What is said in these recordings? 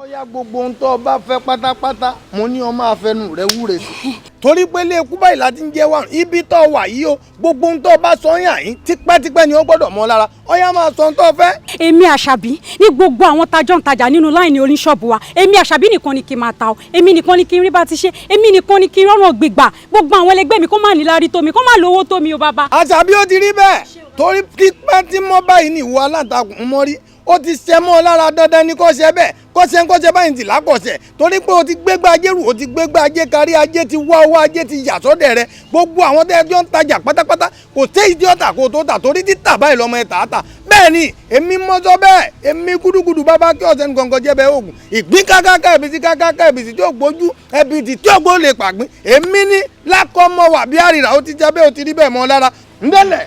ọ̀yá gbogbo ohun tó bá fẹ́ pátápátá mo ní o máa fẹnu rẹ̀ wúre sí. torí pé ilé ikú báyìí láti ń jẹ́ wà ibi tó wà yìí o gbogbo ohun tó bá sọ yàn yín tipẹ́tipẹ́ ni ó gbọ́dọ̀ mọ́ lára ọ̀yá máa sọ ohun tó fẹ́. èmi àṣàbí ní gbogbo àwọn tajọ́ ń tajà nínú láìní oníṣọ́ọ̀bù wa èmi àṣàbí nìkan ni kí n máa ta o èmi nìkan ni kí n rí bá ti ṣe èmi nìkan ni kí n rọrùn gbígbà gbogbo àwọn ẹlẹgbẹ́ mi kó má níláárí tó mi kó má lówó tó mi o bàbá. àṣàbí ó ti rí bẹ́ẹ̀ torí tipẹ́ tí mọ́ báyìí ní ìwọ aláǹtakùn mọ́rí ó ti ṣe mọ́ lára dandan ní kó ṣe bẹ́ẹ̀ kó ṣe báyìí ti lákọ̀ọ́sẹ̀ torí pé o ti gbégbá ajé rù o ti gbégbá ajé kárí ajé ti wá owó ajé ti yà sọ́dẹ̀ rẹ gbogbo àwọn tẹ́jọ́ ń tajà pátápátá kò tẹ́ ìdí ọ̀tà kó tó tà torí títà báyìí lọ́mọ ẹ̀ tààtà bẹ́ẹ̀ ni èmi mọ́sọ́ bẹ́ẹ̀ èmi gúdúgúdú bàbá kí ọ̀sẹ̀ nǹkan jẹ́ bẹ́ẹ̀ oògùn ìgbín kákáká ẹ̀bìtì tí ó gbójú ẹ̀bìtì tí ó gbó lè pàgbín èmi ní lákọ́mọ wà bí àrìrà ó ti jẹ́ bẹ́ẹ̀ ó ti rí bẹ́ẹ̀ mọ́ lára ńdẹ́lẹ̀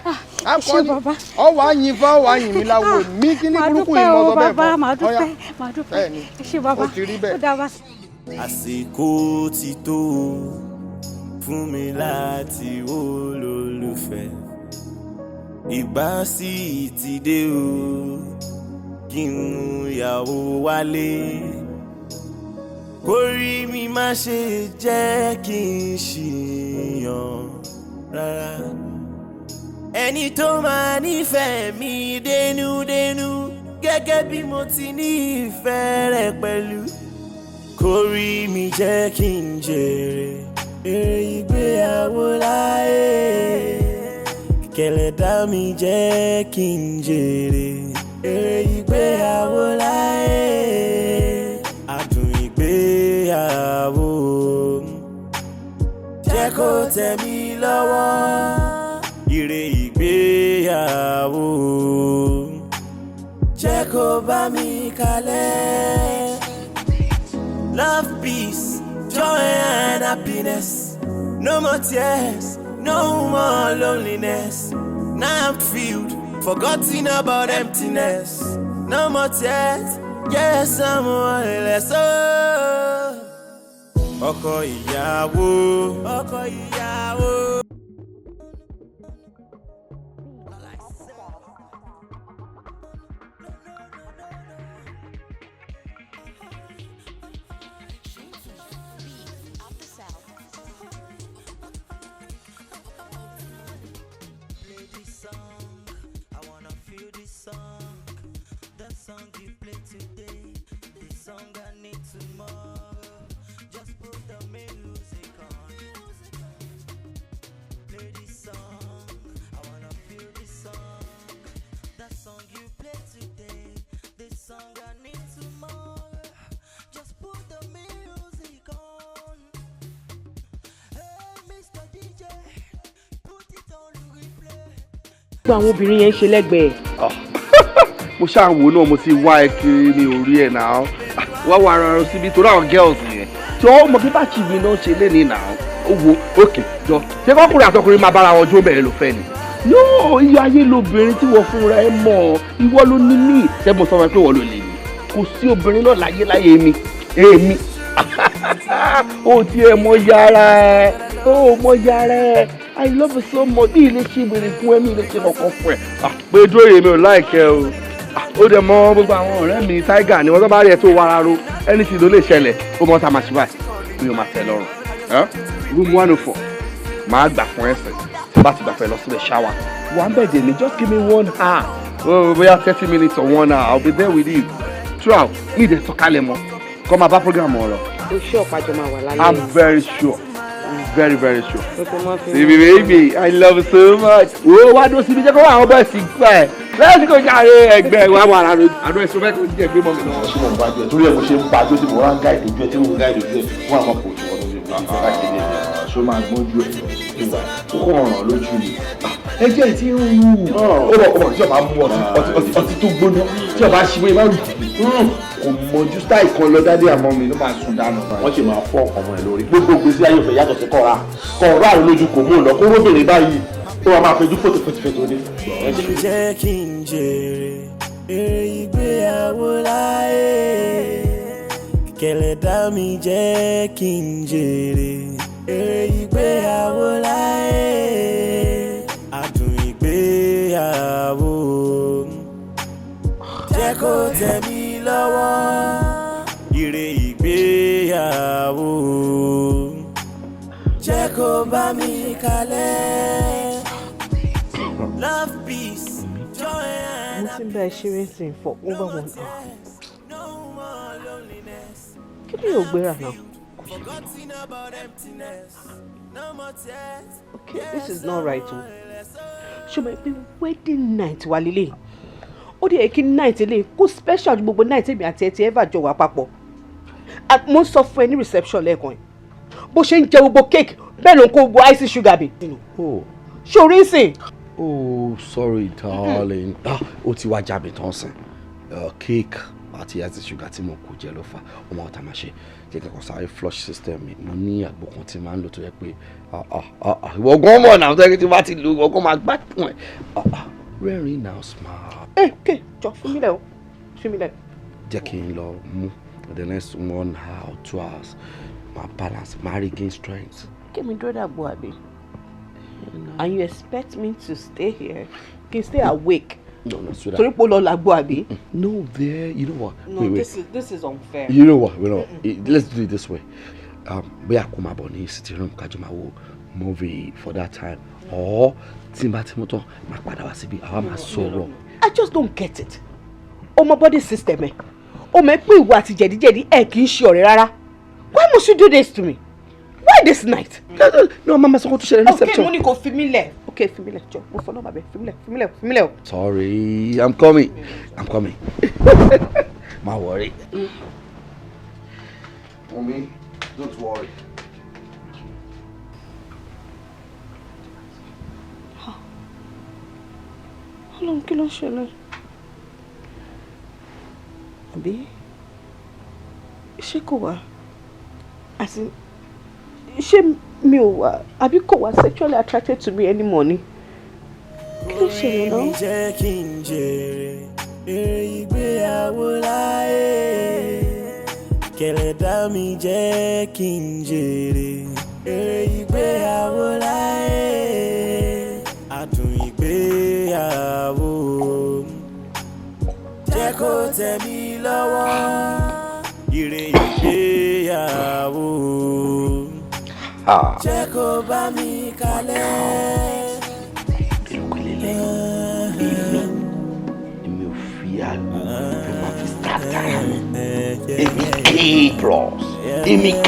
akọni ọwọ àyìn fa ọwọ àyìn mi láwo mi kí ní burúkú yìí mọ sọ bẹ́ẹ̀ fún ọyà bẹ́ẹ̀ni ó ti rí bẹ́ẹ̀. àsìkò ti tó fún mi láti wó lólùfẹ́ ìgbà sì ti dé o kí n mú ìyàwó wálé kórí mi má ṣe jẹ́ kí n ṣìyàn rárá. ẹni tó máa nífẹ̀ẹ́ mi dénúdénú gẹ́gẹ́ bí mo ti nífẹ̀ẹ́ rẹ̀ pẹ̀lú kórí mi jẹ́ kí n jèrè èrè ìgbéyàwó láyé kẹlẹ́dá mi jẹ́ kí n jèrè èrè ìgbéyàwó láyé adùn ìgbéyàwó jẹ́ kó tẹ̀ mí lọ́wọ́ ire ìgbéyàwó jẹ́ kó bá mi kalẹ̀. Love, peace, joy and happiness. No more tears, no more loneliness. Now I'm filled, forgotten about emptiness. No more tears, yes, I'm one less. Ọkọ ìyàwó, ọkọ ìyàwó. gbogbo àwọn obìnrin yẹn ń ṣe lẹ́gbẹ̀ẹ́. mo ṣáà wò náà mo ti wá ẹ kiri ní orí ẹ̀ náà wá wá ara rẹ síbi torí àwọn girls yẹn tí wọ́n mọ kí bá chief mi náà ṣe léni náà ó wo òkè jọ ṣé kọkùnrin àtọkùnrin máa bára wọn jó bẹ̀rẹ̀ ló fẹ́ ni. yóò iye ayé lobìnrin tí wọ́n fúnra ẹ mọ̀ ìwọ ló ní mí ṣẹ́gun sọ ma pé wọ́n ló lè ní kò sí obìnrin náà láyé èmi ó tiẹ̀ mọ yàrá ẹ ó mọ yàrá ẹ I love you so much bí ilé ṣe wèrè fún ẹ mi ilé ṣe kọ̀ọ̀kan fún ẹ. pé dúró yèmí ò láìkẹ́ o ó dẹ̀ mọ gbogbo àwọn ọ̀rẹ́ mi Tiger ni wọ́n tó bá rí ẹ tó wàrà ro ẹni tí ló lè ṣẹlẹ̀ ó mọ tá a máa ṣe báyìí mi ò máa tẹ̀ lọ́rùn. room 104 máa gbà fún ẹsẹ̀ bá ti gbà fẹ́ lọ sílẹ̀ ṣáwà wà ń bẹ̀dẹ̀ ni just give me 1 hour bóyá 30 minutes or 1 hour I'll be there with you throughout mi ìdẹ̀ sọ̀kalẹ̀ mọ́ kọ́ máa bá program wọn lọ. o ṣé ọ̀pájọ máa wà lálẹ́. I'm very sure. Very, very sure. Baby, baby, I love you so much. Oh, why don't you be just go out by 6 5? Let's go jàre ẹgbẹ́ wa wà lára. Àdó ẹ̀sùn bẹ́ẹ̀ kò jẹ́ gbé mọ́ mi náà. Ṣé mo ń bá jẹ torí ẹ̀ mo ṣe ń bá tó ti mo wá ń gáìdì ojú ẹ̀ tí mo ń gáìdì ojú ẹ̀ fún àwọn kò tí wọ́n tó ṣe fún ìfẹ́ láti ilé ẹ̀. Ṣé o máa gbọ́njú ẹ̀ nígbà tó kọ̀ ọ̀ràn lójú mi? Ẹjẹ́ tí ń wú. Ó bọ̀ ọmọ tí ọba mú ọtí tó gbóná tí ọba ṣí wọ́n máa rù kò mọ̀jú stáì kan lọ dádé àmọ́ mi ló máa sùn dànù. Wọ́n ṣe máa fọ́ ọmọ ẹ̀ lórí. Gbogbo gbèsè ayé òfin yàtọ̀ sí kọ́ra. Kọ̀ọ̀rọ̀ àrùn lójú kò mú un lọ kó róbìnrin báyìí ó wà máa fẹjú fòtòfòtò ní. jẹ́ kí n jèrè èrè ìgbéyàwó láyé kẹlẹ́dá mi jẹ́ kí n jèrè èrè ìgbéyàwó láyé adùn ìgbéyàwó jẹ́ kó tẹ̀ mí lọ́wọ́. bá mi kalẹ̀. Love, peace, joy and mo ti ń bá ẹ ṣeré sí for over 1 hour. no more loneliness. Kí ni yóò gbéra náà? Forgotten about emptiness. No more tears. Okay, this is not right o. Ṣùgbọ́n pé wedding night wà lílé. Ó dé kí night ilé kó special ju gbogbo night èmi àti ẹ ti ever jọ wà papọ̀. Mo ń sọ fún ẹ ní reception lẹ́ẹ̀kan yìí. Bó ṣe ń jẹ gbogbo cake bẹ́ẹ̀ ló ń kó gbogbo ice sugar bì. Oh. Ṣé o rí sìn? Oh, sorry darling. Ó ti wá jábì tán sìn. Cake àti ice sugar tí mo kù jẹ ló fà. Ó máa ta máa ṣe. Jẹ́ kí n kàn sáré flush system mi. Mo ní àgbo kan tí máa ń lò tó yẹ pé ìwọ gan mọ̀ náà tó yẹ kí tí bá ti lò ìwọ gan máa gbádùn ẹ̀. Rẹ́rìn now smile. Okay, jọ fún mi lẹ̀ o. Fún mi lẹ̀. Jẹ́ kí n lọ mú the next 1 hour 2 hours. My balance, my regain strength. Kí mi dúró dàgbò àbí? And you expect me to stay here? Can you stay awake? No, sweetheart. Torí pé ó lọ làgbò àbí? No, there. You know what? No, wait. This is unfair. You know what? Let's do it this way. Bóyá kó máa bọ̀ ní sitting room kájọ máa wo movie for that time. Or tí n bá ti mú tán, máa padà wá síbí. Àwa máa sọ̀rọ̀. I just don't get it. Ọmọ body system ẹ. O mọ̀ pé ìwọ àti jẹ̀díjẹ̀dí ẹ kì í ṣe ọ̀rẹ́ rárá. Why must you do this to me? Why this night? No, mama sọ kó tó ṣẹlẹ̀ reception. Okay, mo ní kó fi mí lẹ̀. Okay, fi mí lẹ̀ jọ. Mo fọ́ náà bàbá fi mí lẹ̀. Sorry, I'm coming. Má worry. Mommy, don't worry. Ọlọ́run kí ló ń ṣẹlẹ̀? Àbí ṣé kò wá? Àti ṣé mi ò wá? Àbí kò wá sexually attracted to me anymore ni? Kí ló ṣẹlẹ̀ náà? Orí mi jẹ́ kí n jèrè èrè ìgbéyàwó láyé. Kẹ̀lẹ́dá mi jẹ́ kí n jèrè èrè ìgbéyàwó láyé. Adùn ìgbéyàwó jẹ́ kó tẹ̀ mí lọ́wọ́. Ire ìgbéyàwó jẹ́ kó bá mi kalẹ̀. Èmi ò fi àgbo tó máa fi start time. Èmi K+.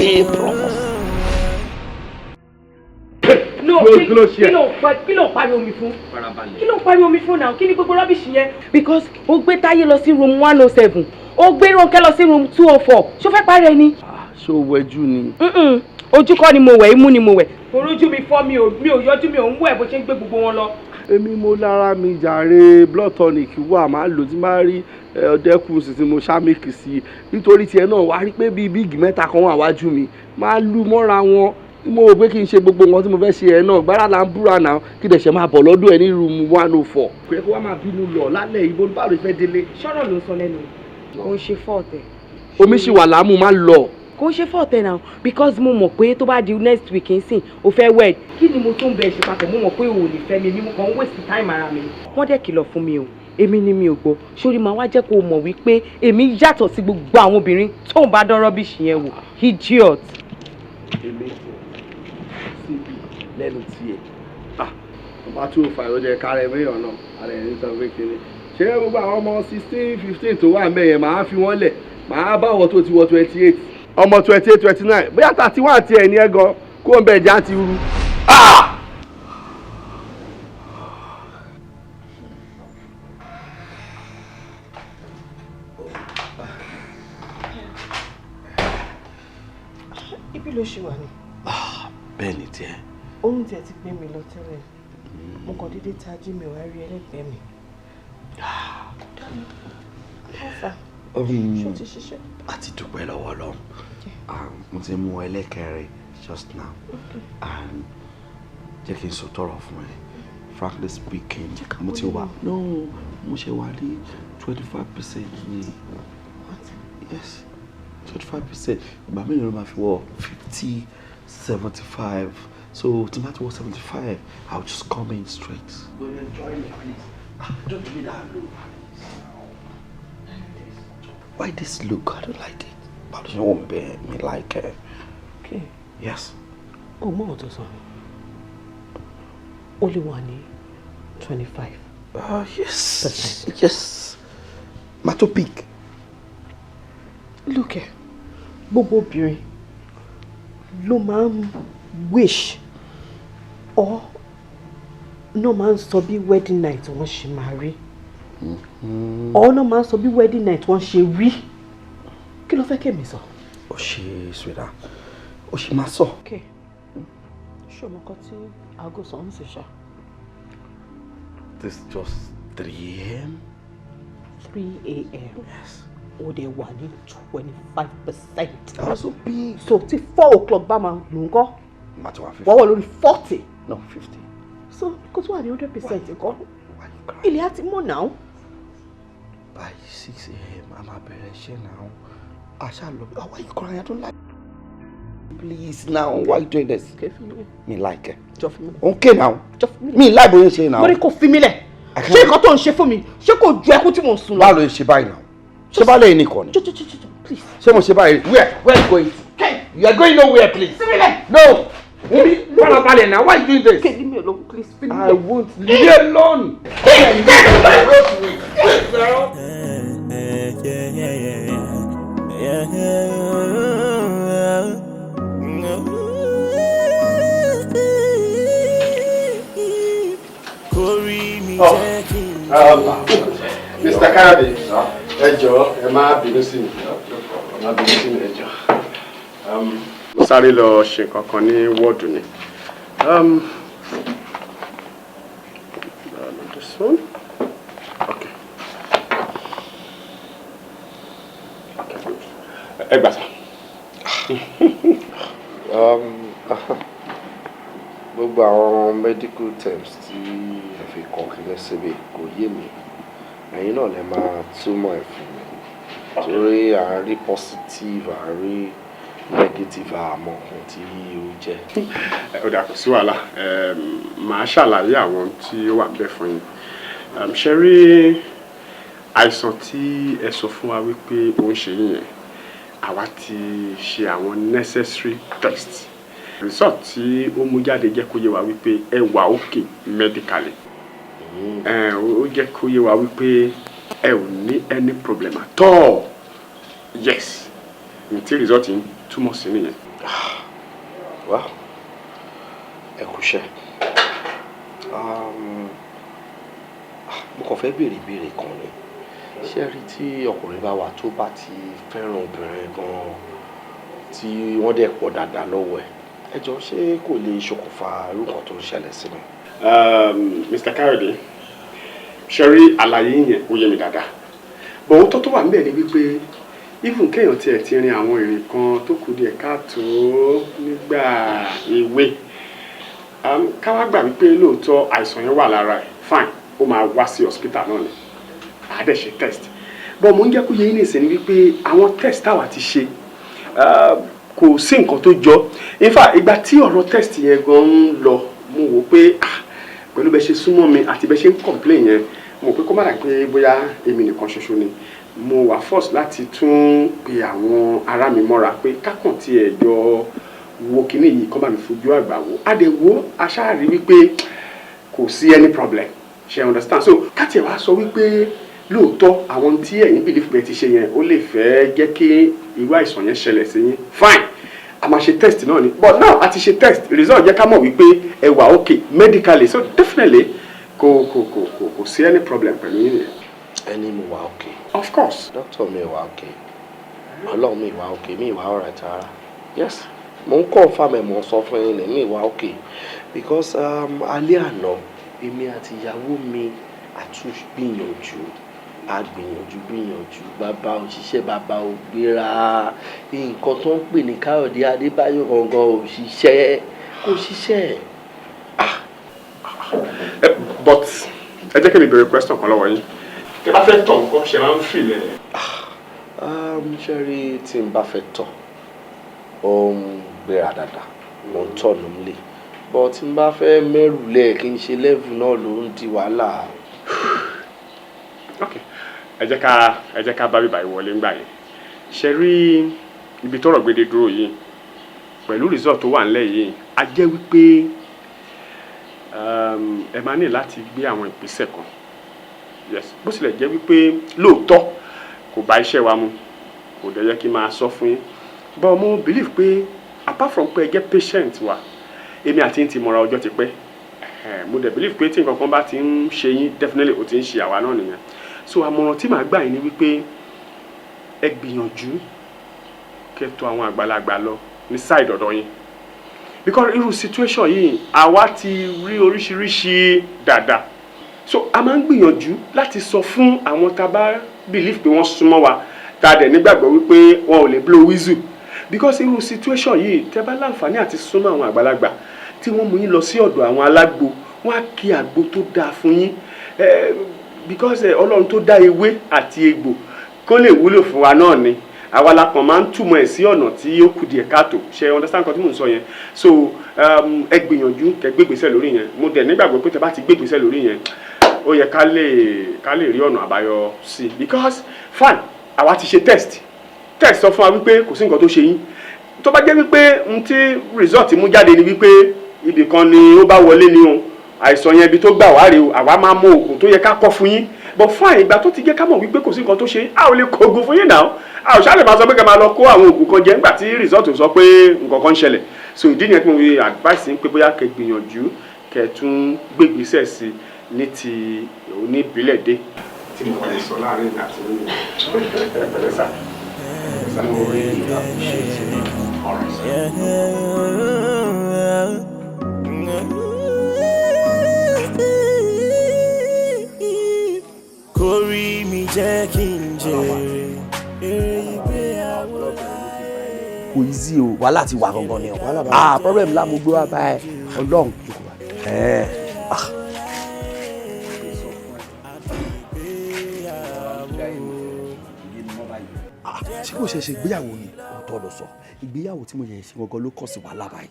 No, kí ló pariwo mi fún? Kí ló pariwo mi fún náà? Kí ni gbogbo rubbish yẹn? Because ó gbé Táyé lọ sí room 107. Ó gbé Rónkẹ́ lọ sí room 204. Ṣó fẹ́ parẹ́ ni? Ṣé o wẹjú ni? Ojú kọ́ ni mo wẹ̀, imú ni mo wẹ̀. Orójú mi fọ́ mi ò yọjú mi ò ń wẹ̀ bó ṣe ń gbé gbogbo wọn lọ. Èmi mo lára mi jàre blood tonic wà máa lò tí máa rí ọdẹkùn sí tí mo ṣàmìkì sí nítorí tiẹ̀ náà wá rí pé bíi bíìgì mẹ́ta kan wà wájú mi máa lù mọ́ra wọn mo rò pé kí n ṣe gbogbo nǹkan tí mo fẹ́ ṣe ẹ̀ náà gbára là ń búra náà kí dẹ̀ ṣe máa bọ̀ lọ́dún ẹ̀ ní room 104. pé kó wá máa bínú lọ lálẹ́ ìbò báwo ló fẹ́ délé. Ṣọ́rọ̀ ló ń sọ lẹ́nu kò ń ṣe fọ́ọ̀tẹ̀. omi ṣì wà láàmú máa lọ. Kò ń ṣe fọ́ọ̀tẹ̀ náà because mo mọ̀ pé tó bá di next week ń sìn o fẹ́ wed. Kí ni mo tún bẹ ṣe papọ̀ mo mọ̀ pé o ò lè fẹ́ mi mo kàn ń waste time ara mi. Wọ́n dẹ̀ kìlọ̀ fún mi o èmi ni mi ò gbọ́ sórí máa wá jẹ́ kó o mọ̀ wípé èmi yàtọ̀ sí gbogbo àwọn obìnrin tó ń bá dán rọ́bìṣì yẹn wò idiot. èmi síbi lẹ́nu tiẹ̀ ọba tí o fà ló jẹ kárẹ̀ mẹ́yàn náà ààrẹ ní sọ pé kéré ṣé gbogbo àwọn ọmọ 16 15 tó wà mẹ́yẹn máa fi wọ́n lẹ̀ máa bá wọ́n tó ti wọ 28 ọmọ 28 29 bóyá 31 tiẹ̀ ní ẹ̀gọ́ kó ń bẹ̀ já ti rú. Ibi ló ṣe wà ní. bẹ́ẹ̀ ni tiẹ̀. Oorun tiẹ̀ ti gbé mi lọ tẹ́lẹ̀ mo kàn dédé tají mi wá rí ẹlẹ́gbẹ̀ẹ́ mi. Ṣó ti ṣiṣẹ́? a ti dúpẹ́ lọ́wọ́ Ọlọ́run mo ti mú ẹlẹ́kẹrin just now and jẹ́ kí n sọ tọrọ fún ẹ frankly speaking mo ti wà mo ṣe wà ní 25% ni yes 25% ìgbà mélòó ló máa fi wọ 50 75 so tí n bá ti wọ 75 I'll just come in straight. Will you enjoy me please? Don't give me that look. Why this look? I don't like it. But you won't be me like it. Okay. Yes. Oh, mom, to son. Only one 25. Yes. Yes. Mato pick. Look here. Gbogbo obìnrin ló máa ń wish or no máa ń sọ bí wedding night wọ́n ṣe máa rí. Or no máa ń sọ bí wedding night wọ́n ṣe rí. Kí ló fẹ́ kẹ́mi sọ? Ó ṣe sweetheart. Ó ṣe máa sọ. Okay. Ṣé ọmọ kan tí aago sọ ń ṣe ṣá? This just 3 a.m. 3 a.m. Yes. Or they were in 25%. That's so big. So till 4 o'clock, Bama, Lungo. Matter 50. What were 40? No, 50. So, because what 100%? Why you crying? Ili ati more now. By 6 a.m. I'm a better now. I shall love you. Why you crying? I don't like. Please now. Why you doing this? Okay, for me. Me like it. Just for me. Okay now. Just for me. Me like what you say now. But you feel me le. Ṣé nǹkan tó ń ṣe fún mi? Ṣé kò ju ẹkún tí mo sùn lọ? Báwo ló ṣe báyìí now? Ṣé bá lè ní kọ́ ni? Please. Ṣé mo ṣe báyìí? Where you going? Hey, you are going nowhere, please. No. Farabalẹ̀ now. Why you doing this? Okay, leave me alone, please. I won't leave you alone. Mr. Kayode, ẹ jọ̀ọ́ ẹ má bínú sí mi. Ẹ jọ̀ọ́. Mo sáré lọ ṣe nǹkan kan ní wọ́ọ̀dù ni. This one? Okay. Ẹ gbà sá. Gbogbo àwọn medical terms tí ẹ fi kọ kílẹ̀ síbi kò yé mi. Ẹ̀yin náà lè máa túmọ̀ ẹ̀ fún mi. Torí à ń rí positive, à ń rí negative àmọ́ ohun tí ó jẹ́. Ó dà kò sí wàhálà. Màá ṣàlàyé àwọn tí ó wà níbẹ̀ fún yín. Ṣé rí àìsàn tí ẹ sọ fún wa wípé ó ń ṣe yín yẹn, àwa ti ṣe àwọn necessary tests. Result tí ó mú jáde jẹ́ kó yé wa wípé ẹ wà okay medically. Ó jẹ́ kó yé wa wípé ẹ ò ní any problem at all. Yes. Until result yìí túmọ̀ sí nìyẹn. Wá ẹ kú iṣẹ́. Mo kàn fẹ́ béèrè ìbéèrè kan ni. Ṣé rí tí ọkùnrin bá wà tó bá ti fẹ́ràn obìnrin gan-an tí wọ́n dẹ̀ pọ̀ dáadáa lọ́wọ́ ẹ̀, ẹ jọ̀ọ́ ṣé kò lè ṣokùnfà irú nǹkan tó ń ṣẹlẹ̀ sí mi? Mr. Kayode, ṣé rí àlàyé yẹn ó yé mi dáadáa. Bọ̀ ohun tó wà níbẹ̀ ni wípé even kéèyàn tiẹ̀ ti rin àwọn ìrìn kan tó kù díẹ̀ káàtó nígbà èwe, ká wá gbà wípé lóòótọ́ àìsàn yẹn wà lára ẹ̀, fine, ó máa wá sí hospital náà ni, àá dẹ̀ ṣe test. Bọ̀ mo ń jẹ́ kó yé yín nìsín ni wípé àwọn test táwa ti ṣe kò sí nǹkan tó jọ. In fact, ìgbà tí ọ̀rọ̀ test yẹn gan ń lọ, mo wò pé pẹ̀lú bẹ́ẹ̀ ṣe súnmọ́ mi àti bẹ́ẹ̀ ṣe ń complain yẹn, mo wò pé kó má dà pé bóyá èmi nìkan ṣoṣo ni. Mo wà force láti tún pe àwọn ará mi mọ́ra pé kákàn tí ẹ jọ wo kíní yìí kọ́ bá mi fojú àgbà wò. A dẹ̀ wo aṣáàrí wípé kò sí any problem. Ṣé understand? So káti ẹ̀ wá sọ wípé lóòótọ́ àwọn tí ẹ̀yin believe bẹ́ẹ̀ ti ṣe yẹn ó lè fẹ́ jẹ́ kí irú àìsàn yẹn ṣẹlẹ̀ sí yín. Fine, a máa ṣe test náà ni, but now a ti ṣe test, result jẹ́ ká mọ̀ wípé ẹ wà okay medically, so definitely kò sí any problem pẹ̀lú yín yẹn. Ẹni mo wà okay. Of course. Doctor mi wà okay. Ọlọ́run mi wà okay, mi wà alright ara. Yes, mo ń confirm ẹ̀ mo sọ fún yín ní mi wà okay because alẹ́ àná èmi àti ìyàwó mi àtúngbìyànjú gbìyànjú bàbá òṣìṣẹ́ bàbá ògbéra nǹkan tó ń pè ní Káyọ̀dé Adébáyọ̀ gangan òṣìṣẹ́ kò ṣiṣẹ́. But ẹ jẹ́ kí mi bèrè question kan lọ́wọ́ yín. Tí bá fẹ́ tọ̀ nǹkan ṣe máa ń fì lẹ̀. Ṣé rí tí n bá fẹ́ tọ̀ ó ń gbéra dáadáa mo ń tọ̀ nílé but tí n bá fẹ́ mẹ́rù lẹ̀ kí n ṣe level náà ló ń di wàhálà. Okay, ẹ jẹ́ ká bá bíbá ìwọlé ńgbà yẹn. Ṣé rí ibi tọ́rọ̀ gbédé dúró yìí pẹ̀lú result tó wà ńlẹ̀ yìí, a jẹ́ wípé ẹ máa ní láti gbé àwọn ìgbésẹ̀ kan yes bó tilẹ̀ jẹ́ wípé lóòótọ́ kò bá iṣẹ́ wa mu kò dẹ̀ yẹ kí n máa sọ fún yín but mo believe pé apart from pé ẹ jẹ́ patient wa èmi àti yín ti mọ̀ra ọjọ́ ti pẹ́ mo dẹ̀ believe pé tí nǹkan kan bá ti ń ṣe yín definitely ó ti ń ṣe àwa náà nìyẹn so àmọ̀ràn tí màá gbà yín ni wípé ẹ gbìyànjú kẹ́ tọ̀ àwọn àgbàlagbà lọ ní side ọ̀dọ̀ yín because irú situation yìí àwa ti rí oríṣiríṣi dáadáa so a máa ń gbìyànjú láti sọ fún àwọn tá a bá believe pé wọ́n súnmọ́ wa tá a dẹ̀ nígbàgbọ́ wípé wọn ò lè blow whistle because irú situation yìí tẹ́ bá láǹfààní àti súnmọ́ àwọn àgbàlagbà tí wọ́n mú yín lọ sí ọ̀dọ̀ àwọn alágbo wọ́n á kí àgbo tó dáa fún yín because ọlọ́run tó dá ewé àti egbò kó lè wúlò fún wa náà ni àwa la kàn máa ń túmọ̀ ẹ̀ sí ọ̀nà tí ó kù díẹ̀ káàtó ṣe understand nǹkan tí mò ń sọ yẹn so ẹ gbìyànjú kẹ́ gbégbèsè lórí yẹn mo dẹ̀ nígbàgbọ́ pé tẹ́ bá ti gbégbèsè lórí yẹn ó yẹ ká lè rí ọ̀nà àbáyọ sí because fine àwa ti ṣe test sọ fún wa wípé kò sí nǹkan tó ṣe yín tó bá jẹ́ wípé n tí result mú jáde ni wípé ibì kan ni ó bá wọlé ni o àìsàn yẹn ibi tó gbà wá rèé o àwa máa mọ oògùn tó yẹ ká kọ́ fún yín but fine ìgbà tó ti jẹ́ ká mọ̀ wípé kò sí nǹkan tó ṣe yín a ò lè kó oògùn fún yín náà a ò ṣáà lè máa sọ pé ká máa lọ kó àwọn oògùn kan jẹ nígbà tí result sọ pé nǹkan kan ń ṣẹlẹ̀ so ìdí nìyẹn tí mo fi advice yín pé bóyá kẹ́ gbìyànjú kẹ́ tún gbégbèsè sí ní ti oníbílẹ̀ dé tí mo kàn lè sọ láàrin àti ẹ̀ẹ́dẹ́gbẹ̀rẹ́sà. Kórí mi jẹ́ kí n jèrè ìgbéyàwó láyé. kò easy o wàhálà ti wà gangan ni o problem la mo gbé wá báyìí Ọlọ́run ṣé kò ṣe ìgbéyàwó ni. ọ̀tọ̀ lọ sọ ìgbéyàwó tí mo yẹ ṣe gangan ló kọ̀ sí wàhálà báyìí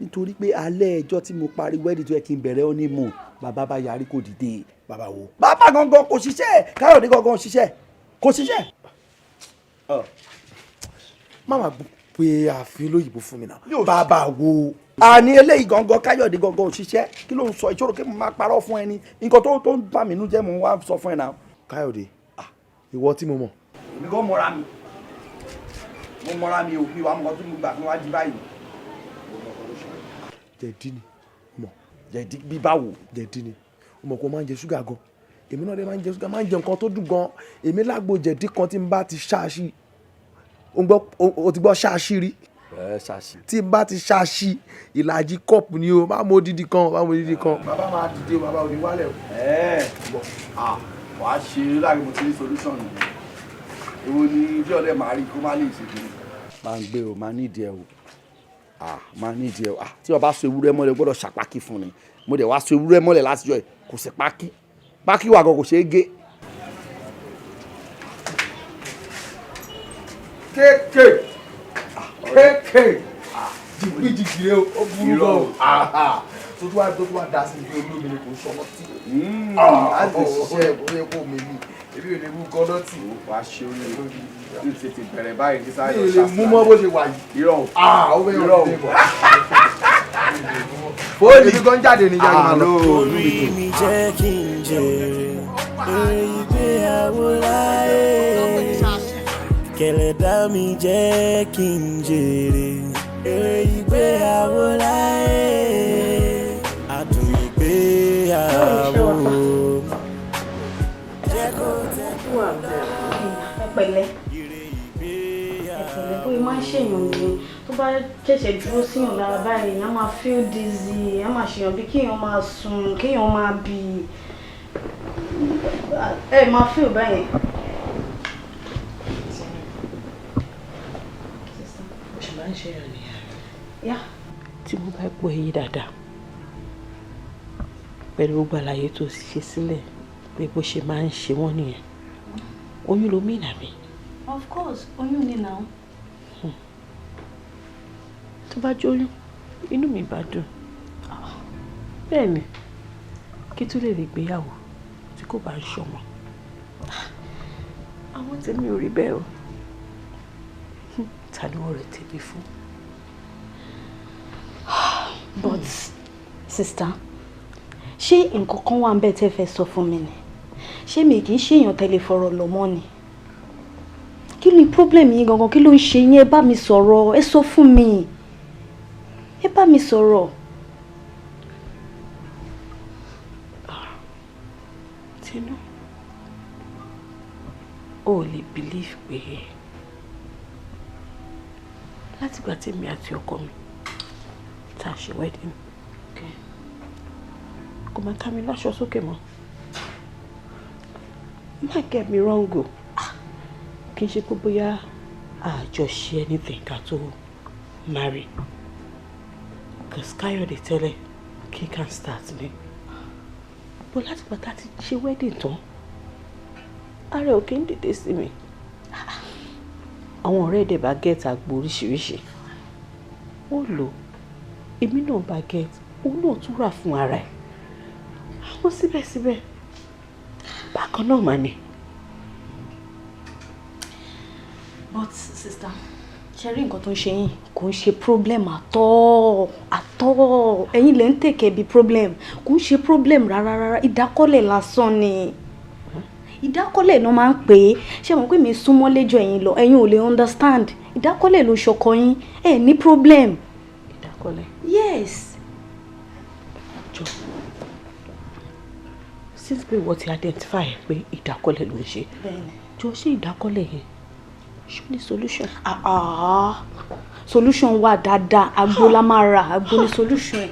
nítorí pé alẹ́ ẹjọ́ tí mo parí wedding tó yẹ kí n bẹ̀rẹ̀ honeymoon bàbá bá yarí kò dìde. bàbá wo. bàbá gangan kò ṣiṣẹ́ Káyọ̀dé gangan kò ṣiṣẹ́. má máa pe ààfin olóyìnbó fún mi náà. bàbá wo. àní eléyìí gangan Káyọ̀dé gangan ò ṣiṣẹ́ kí ló ń sọ ìṣòro kí mo máa parọ́ fún ẹni nǹkan tó ń bà mí nú jẹ́ mo wá sọ fún ẹ náà. Káyọ̀dé ìwọ tí mo mọ̀. èmi kò mọ̀ra mi ò fi wà mọ̀ tó mo gbà fún wa di báyìí. jẹ̀dí ni mọ̀. jẹ̀dí bí báwo. jẹ̀dí ni o mọ̀ kó máa ń jẹ ṣúgà gan èmi náà dé máa ń jẹ ṣúgà máa ń jẹ nǹkan tó dùn gan èmi lágbo jẹ̀dí kan tí n bá ti ṣáàṣì o ti gbọ́ ṣáàṣì rí. ṣáàṣì. tí n bá ti ṣáàṣì ìlàjì kọ́ọ̀pù ni o máa mọ odidi kan. bàbá máa dìde o bàbá ò ní wálẹ̀ o. wàá ṣe láàrin mo ti ní solution nìyẹn èwo ni bí ọ̀lẹ́ màá rí kó má lè ṣe kí ni. máa ń gbé o máa ní ìdí ẹ o máa ní ìdí ẹ o tí o bá so ewúrẹ́ mọ́lẹ̀ gbọ́dọ̀ ṣàpákí fún ni mo dẹ̀ wá so ewúrẹ́ mọ́lẹ̀ látijọ́ ẹ̀ kò sí pákí wà gan kò ṣeé gé. kéèké jìgìrì ó burú gan tó tún wá dá sí ibi olómi ni kò sọ ọtí á lè ṣiṣẹ́ ìbúrẹ́ kó mi ní ebi ò lè mú gọ́dọ̀ tì ó wàá ṣe orí lórí ní tètè bẹ̀rẹ̀ báyìí ní sáyẹn ṣáà. mi ò lè mú mọ́ bó ṣe wà yìí. irọ́ ó fẹ́ yọ̀ ọ́ fóònù ibi kan jáde ní jáde máa lọ. Orí mi jẹ́ kí n jèrè ìgbéyàwó láyé. Kẹ̀lẹ́dá mi jẹ́ kí n jèrè ìgbéyàwó láyé. Adùn ìgbéyàwó. Jẹ́ kó tẹ́kọ̀ pẹ̀lẹ́ ẹ̀pẹ̀lẹ́ bóyá máa ń ṣèyàn nìyẹn tó bá ṣẹ̀ṣẹ̀ dúró síyàn lára báyìí èèyàn máa feel dizzy èèyàn máa ṣèyàn bí kéèyàn máa sùn kéèyàn máa bì ẹ máa feel báyìí. ṣe máa ń ṣèyàn nìyẹn. tí mo bá gbọ́ èyí dáadáa pẹ̀lú gbogbo àlàyé tó ṣe sílẹ̀ pé bó ṣe máa ń ṣe wọ́n nìyẹn oyún ló mìíràn mi. of course oyún ni náà. tó bá jóyún inú mi bá dùn bẹ́ẹ̀ ni kí tó lè rí ìgbéyàwó tí kò bá ń ṣọmọ àwọn tèmi ò rí bẹ́ẹ̀ o ta ni wọ́n rẹ̀ tèmi fún. but sister ṣé nǹkan kan wà ń bẹ́ẹ̀ tẹ́ fẹ́ sọ fún mi ni ṣé mi kì í ṣèyàn tẹ́lẹ̀ fọ̀rọ̀ lọ mọ́ ni kí ni problem yín gangan kí ló ń ṣe yín ẹ bá mi sọ̀rọ̀ ẹ sọ fún mi ẹ bá mi sọ̀rọ̀. Tinú o ò lè believe pé látìgbà tí mi àti ọkọ mi tá a ṣe wedding kò máa ká mi láṣọ sókè mọ́. Má get me wrong o kì í ṣe pé bóyá àjọṣe anything ká tó marry because Káyọ̀dé tẹ́lẹ̀ kick and start ni bó láti pàtà ti ṣe wedding tán ara ò kí ń dìde sí mi àwọn ọ̀rẹ́ ẹ̀dẹ̀ bá get àgbo oríṣiríṣi ó lò èmi náà bá get òun náà tún rà fún ara ẹ̀ àwọn síbẹ̀síbẹ̀ bákan náà mà ni. But sister ṣe rí nǹkan tó ń ṣe yín kò ń ṣe problem àtọ́ ẹ̀yin lè ń tèkẹ́ bí problem kò ń ṣe problem rárá ìdákọ́lẹ̀ lásán ni ìdákọ́lẹ̀ náà máa ń pè é ṣé mo pé mi súnmọ́ lẹ́jọ́ ẹ̀yin lọ ẹ̀yin ò lè understand ìdákọ́lẹ̀ ló ṣọkọ yín ẹ̀ ní problem. ìdákọ́lẹ̀. Yes. jọ since pé wọ́n ti identify pé ìdákọ́lẹ̀ ló ń ṣe jọ ṣé ìdákọ́lẹ̀ yẹn ṣó ní solution. Solution wà dáadáa agbo la máa ra agbo ní solution ẹ̀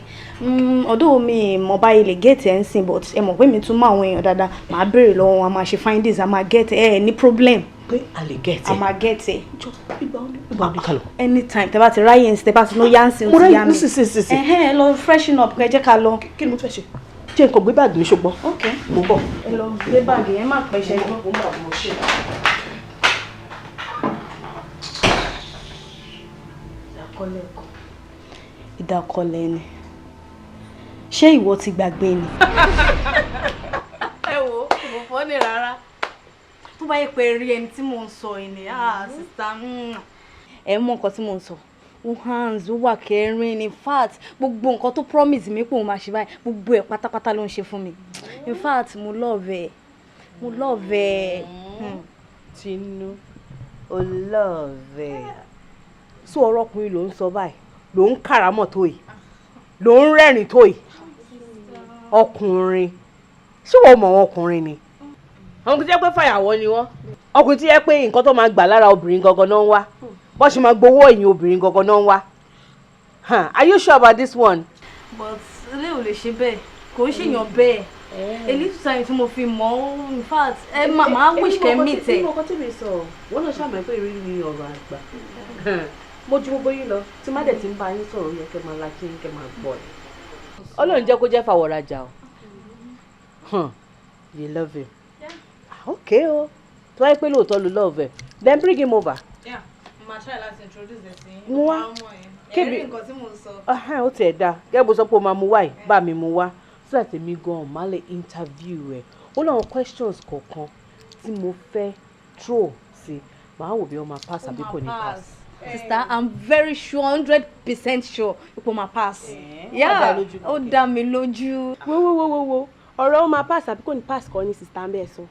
ọ̀dọ̀ mi mọ̀ báyìí lè get ẹ̀ ń sìn but ẹ mọ̀ pé mi tún mọ àwọn èèyàn dáadáa màá béèrè lọ́wọ́ wọn a máa ṣe findings a máa get ẹ̀ ní problem. pé a lè get ẹ̀. a máa get ẹ̀. jọ ìgbà òní kálọ̀. Anytime tẹ bá ti ráyè ń tẹ bá ti ló yá ń sìn ó ti yá mi. ẹ lọ freshen up kẹ jẹ́ ká lọ. kí ni mo fẹ́ ṣe jẹ́ nǹkan gbé báàgì mi ṣùgbọ́n. ok mo bọ̀. ẹ lọ gbé báàgì yẹn má pẹ́ ṣe gbọ́. ìdákọ́lẹ̀ ni ṣé ìwọ ti gbàgbé ni. ẹ wo kò fọ́ ni rárá tó bá yẹ pé rí ẹni tí mò ń sọ yìí ni sista ẹ mọ nǹkan tí mò ń sọ ó hands ó wà kẹrin in fact gbogbo nǹkan tó promise mi pé òun máa ṣe báyìí gbogbo ẹ̀ pátápátá ló ń ṣe fún mi in fact mo love ẹ. Tinú o love ẹ sọ ọ̀rọ̀ ọkùnrin ló ń sọ báyìí ló ń kàrámọ̀ tó yìí ló ń rẹ́rìn tó yìí ọkùnrin ṣé wọ́n mọ̀ wọn ọkùnrin ni àwọn kò jẹ́ pé fàyàwọ́ ni wọ́n ọkùnrin tí yẹ pé nǹkan tó máa gbà lára obìnrin gangan náà ń wá bó ṣe máa gbowó ẹ̀yìn obìnrin gangan náà ń wá are you sure about this one. but ilé ò lè ṣe bẹ́ẹ̀ kò ń ṣèyàn bẹ́ẹ̀ èyí tó sáyẹn tí mo fi mọ̀ ọ́ in fact ẹ máa wish kẹ́ meet ẹ. èmi ọkọ tí mi sọ wọn náà ṣàmì pé ìrírí mi ọ̀rọ̀ àgbà mo ju gbogbo yín lọ tí má dẹ̀ ti ń bá yín sọ̀rọ̀ yẹ kẹ́ máa la kí kẹ́ máa gbọ́ ẹ̀. Ọlọ́run jẹ́ kó jẹ́ fàwọ̀rajà o you love him okay o tó wáyé pé lóòótọ́ ló love ẹ̀ then bring him over. màá try láti introduce ẹ sí mú wá kébi nǹkan tí mo sọ. ó tiẹ̀ dáa gẹ́gẹ́ bó sọ pé o máa mú wá yìí bá mi mú wá so that èmi gan-an máa lè interview ẹ̀ ó láwọn questions kọ̀ọ̀kan tí mo fẹ́ throw sí màá wò bí wọ́n máa pass àbí kò ní pass. Sister, I'm very sure 100% sure ipò máa pass. Yeah, ó dá mi lójú. wo ọ̀rọ̀ ó máa pass àbí kò ní pass kọ́ ní sista ń bẹ̀ sọ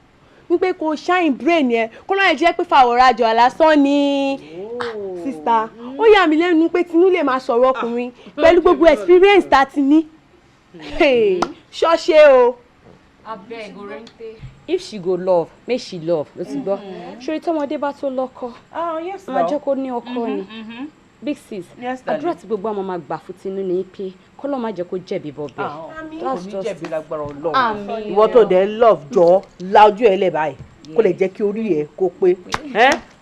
wípé kò shine brain yẹn kó náà jẹ́ pé fàwọ̀rajà lásán ni sista ó yà mí lẹ́nu pé Tinú lè máa sọ̀rọ̀ ọkùnrin pẹ̀lú gbogbo experience tá a ti ní ṣọ́ṣe o. abeg orente. if she go love make she love ló ti gbọ́ ṣorí tọmọdé bá tó lọ́kọ máa jẹ́ kó ní ọkọ ni big sis àdúrà tí gbogbo àwọn máa gbà fún Tinú ní pé kọ́lọ́ máa jẹ́ kó jẹ̀bi bọ̀bẹ̀. that's just jẹ̀bi lágbára Ọlọ́run ìwọ tó dẹ̀ love jọ lájú ẹ̀ lẹ̀ báyìí kó lè jẹ́ kí orí ẹ̀ kó pé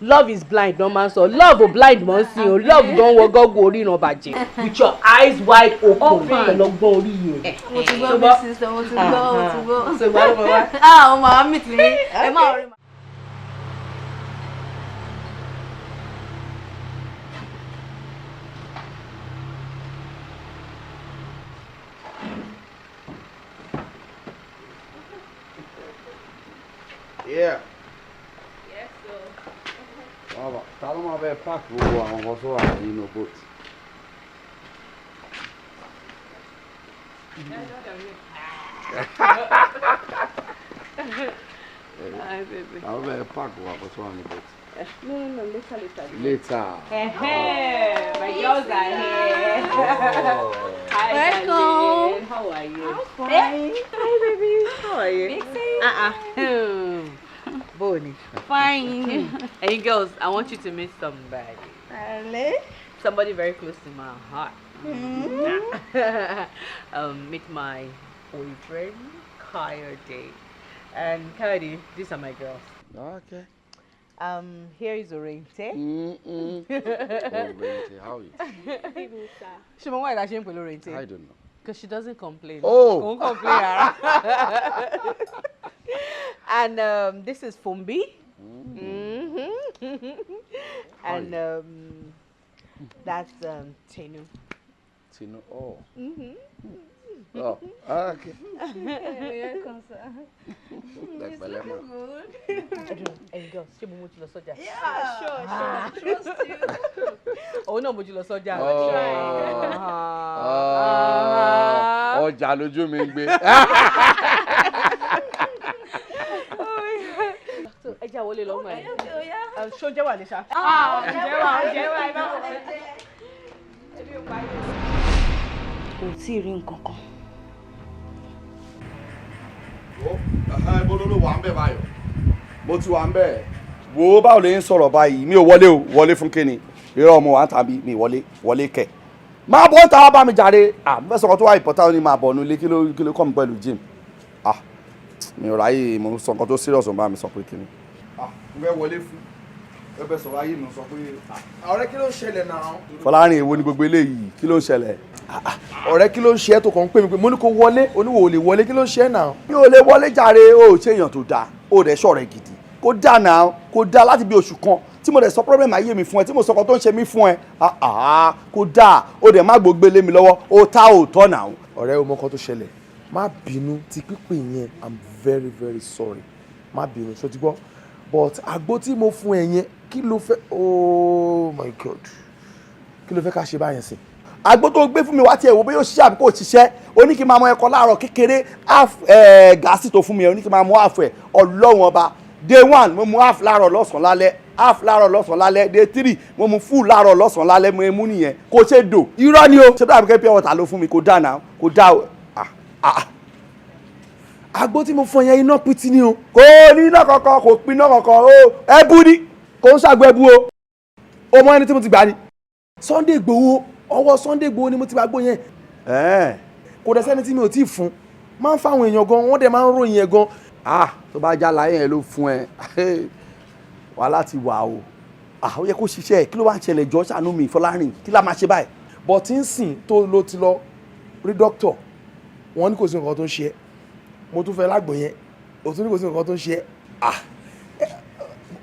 love is blind no man sọ love ò blind mọ́ sí o love don wọ gọ́gùn orí ìran bàjẹ́ with your eyes wide open pẹ̀lú ọgbọ́n orí yẹn. mo ti gbọ́ bí sísè mo ti gbọ́. so ìwà ló mọ wá. ọmọ àwọn mi ti ní ẹ máa rí. Yeah. Yes, sir. Wow, tá numa vez pack gbogbo àwọn ọmọ tó wà nínú boat. Hi, baby. Àwọn bẹ̀rẹ̀ park wà kó tó wà ní bẹ̀tì. No, later. Later. My girls are here. Hi, Welcome. darling. How are you? I'm fine. Hi, baby. How are you? Bonnie. Fine. Hey, girls, I want you to meet somebody. Really? Somebody very close to my heart. Meet my boyfriend, Coyote. And Coyote, these are my girls. Okay. Here is Orente. Orente, how are you? She why that shame Orente? I don't know. Because she doesn't complain. Oh. She won't complain. And this is Fumbi. And that's Tenu. Tinu, oh. Oh, okay. Welcome, sir. Like Balema. Hey girls, she mo ti lọ sọ́jà. Yeah, sure. Trust you. Oh no, mo ti lọ sọ́jà. Ọjà lójú mi gbé. So, ẹ já wọlé lọ mọ́ ẹ. Okay, yeah. Ṣó jẹ́ wà ní ṣá. Kò tí ì rí nǹkan kan. Ibo ló wà ń bẹ̀ báyọ̀. Mo ti wà ń bẹ̀. Wo báwo lè ń sọ̀rọ̀ báyìí? Mi ò wọlé o, wọlé fún kíni? Irọ́ ọmọ wa ń tàbí mi wọlé kẹ̀. Máa bọ́ ta bá mi jàre. Mo fẹ́ sọ̀kan tó wà ìpọ́tà ní máa bọ̀ nílé kí ló kọ́ mi pẹ̀lú gym. Mi ò ráyè mo sọ nǹkan tó serious bá mi sọ pé kíni. Mo fẹ́ wọlé fún. Ẹ bẹ sọ̀rọ̀ ayé mi sọ pé ọ̀rẹ́ kí ló ń ṣẹlẹ̀ náà. Fọlárin èwo ni gbogbo eléyìí? Kí ló ń ṣẹlẹ̀? ọ̀rẹ́ kí ló ń ṣe é tó kàn ń pè mí pé mo ní kó wọlé oníwò ò lè wọlé kí ló ń ṣe é náà. Mi ò lè wọlé jàre o ṣe èèyàn tó dáa o dẹ̀ ṣọ̀rẹ́ gidi kó dáa náà kó dáa láti bí oṣù kan tí mo dẹ̀ sọ problem ayé mi fún ẹ tí mo sọ kan tó ń ṣe mí fún ẹ kó dáa o dẹ̀ má gbógbé lé mi lọ́wọ́ o ta ò tọ́ náà. ọ̀rẹ́ o mọ nǹkan tó ṣẹlẹ̀ má bínú ti pípé yẹn I'm very very sorry má bínú ṣó ti gbọ́ but àgbo tí mo fún ẹ yẹn kí ló fẹ́ oh my god kí ló fẹ́ ká ṣe báyẹn sí. àgbo tó gbé fún mi wá tiẹ̀ wò bóyá ó ṣiṣẹ́ àbí kò ṣiṣẹ́ ó ní kí n máa mọ ẹ̀kọ́ láàárọ̀ kékeré gáàsì tó fún mi ó ní kí n máa mú half ẹ̀ ọlọ́run ọba day one mo mú half láàárọ̀ lọ́sàn-án lálẹ́ half láàárọ̀ lọ́sàn-án lálẹ́ day three mo mú full láàárọ̀ lọ́sàn-án lálẹ́ mo mú nìyẹn kò ṣe dò irọ́ ni o ṣé dábìí kẹ́ pure water ló fún mi kò dá náà kò dá o. àgbo tí mo fún yẹn iná pitì ni o. kò ní iná kankan kò pin iná kankan o ẹbú ni kò ń ṣàgbọ́ ẹbú o o mọ ẹni tí mo ti gbà ni. Sunday Igboho ọwọ́ Sunday Igboho ni mo ti bá gbó yẹn. kò dẹ̀ sẹ́ni tí mi ò tí ì fún máa ń fáwọn èèyàn gan wọ́n dẹ̀ máa ń ròyìn ẹ̀ gan. tó bá já láyé yẹn ló fún ẹ wàhálà ti wà o ó yẹ kó ṣiṣẹ́ kí ló wá ń ṣẹlẹ̀ jọ ṣàánú mi Fọlárin kí la máa ṣe báyìí. but tí ń sìn tó ló ti lọ rí dókítà wọ́n ní kò sí nǹkan tó ń ṣe ẹ́ mo tún fẹ́ lágbo yẹn o tún ní kò sí nǹkan tó ń ṣe ẹ́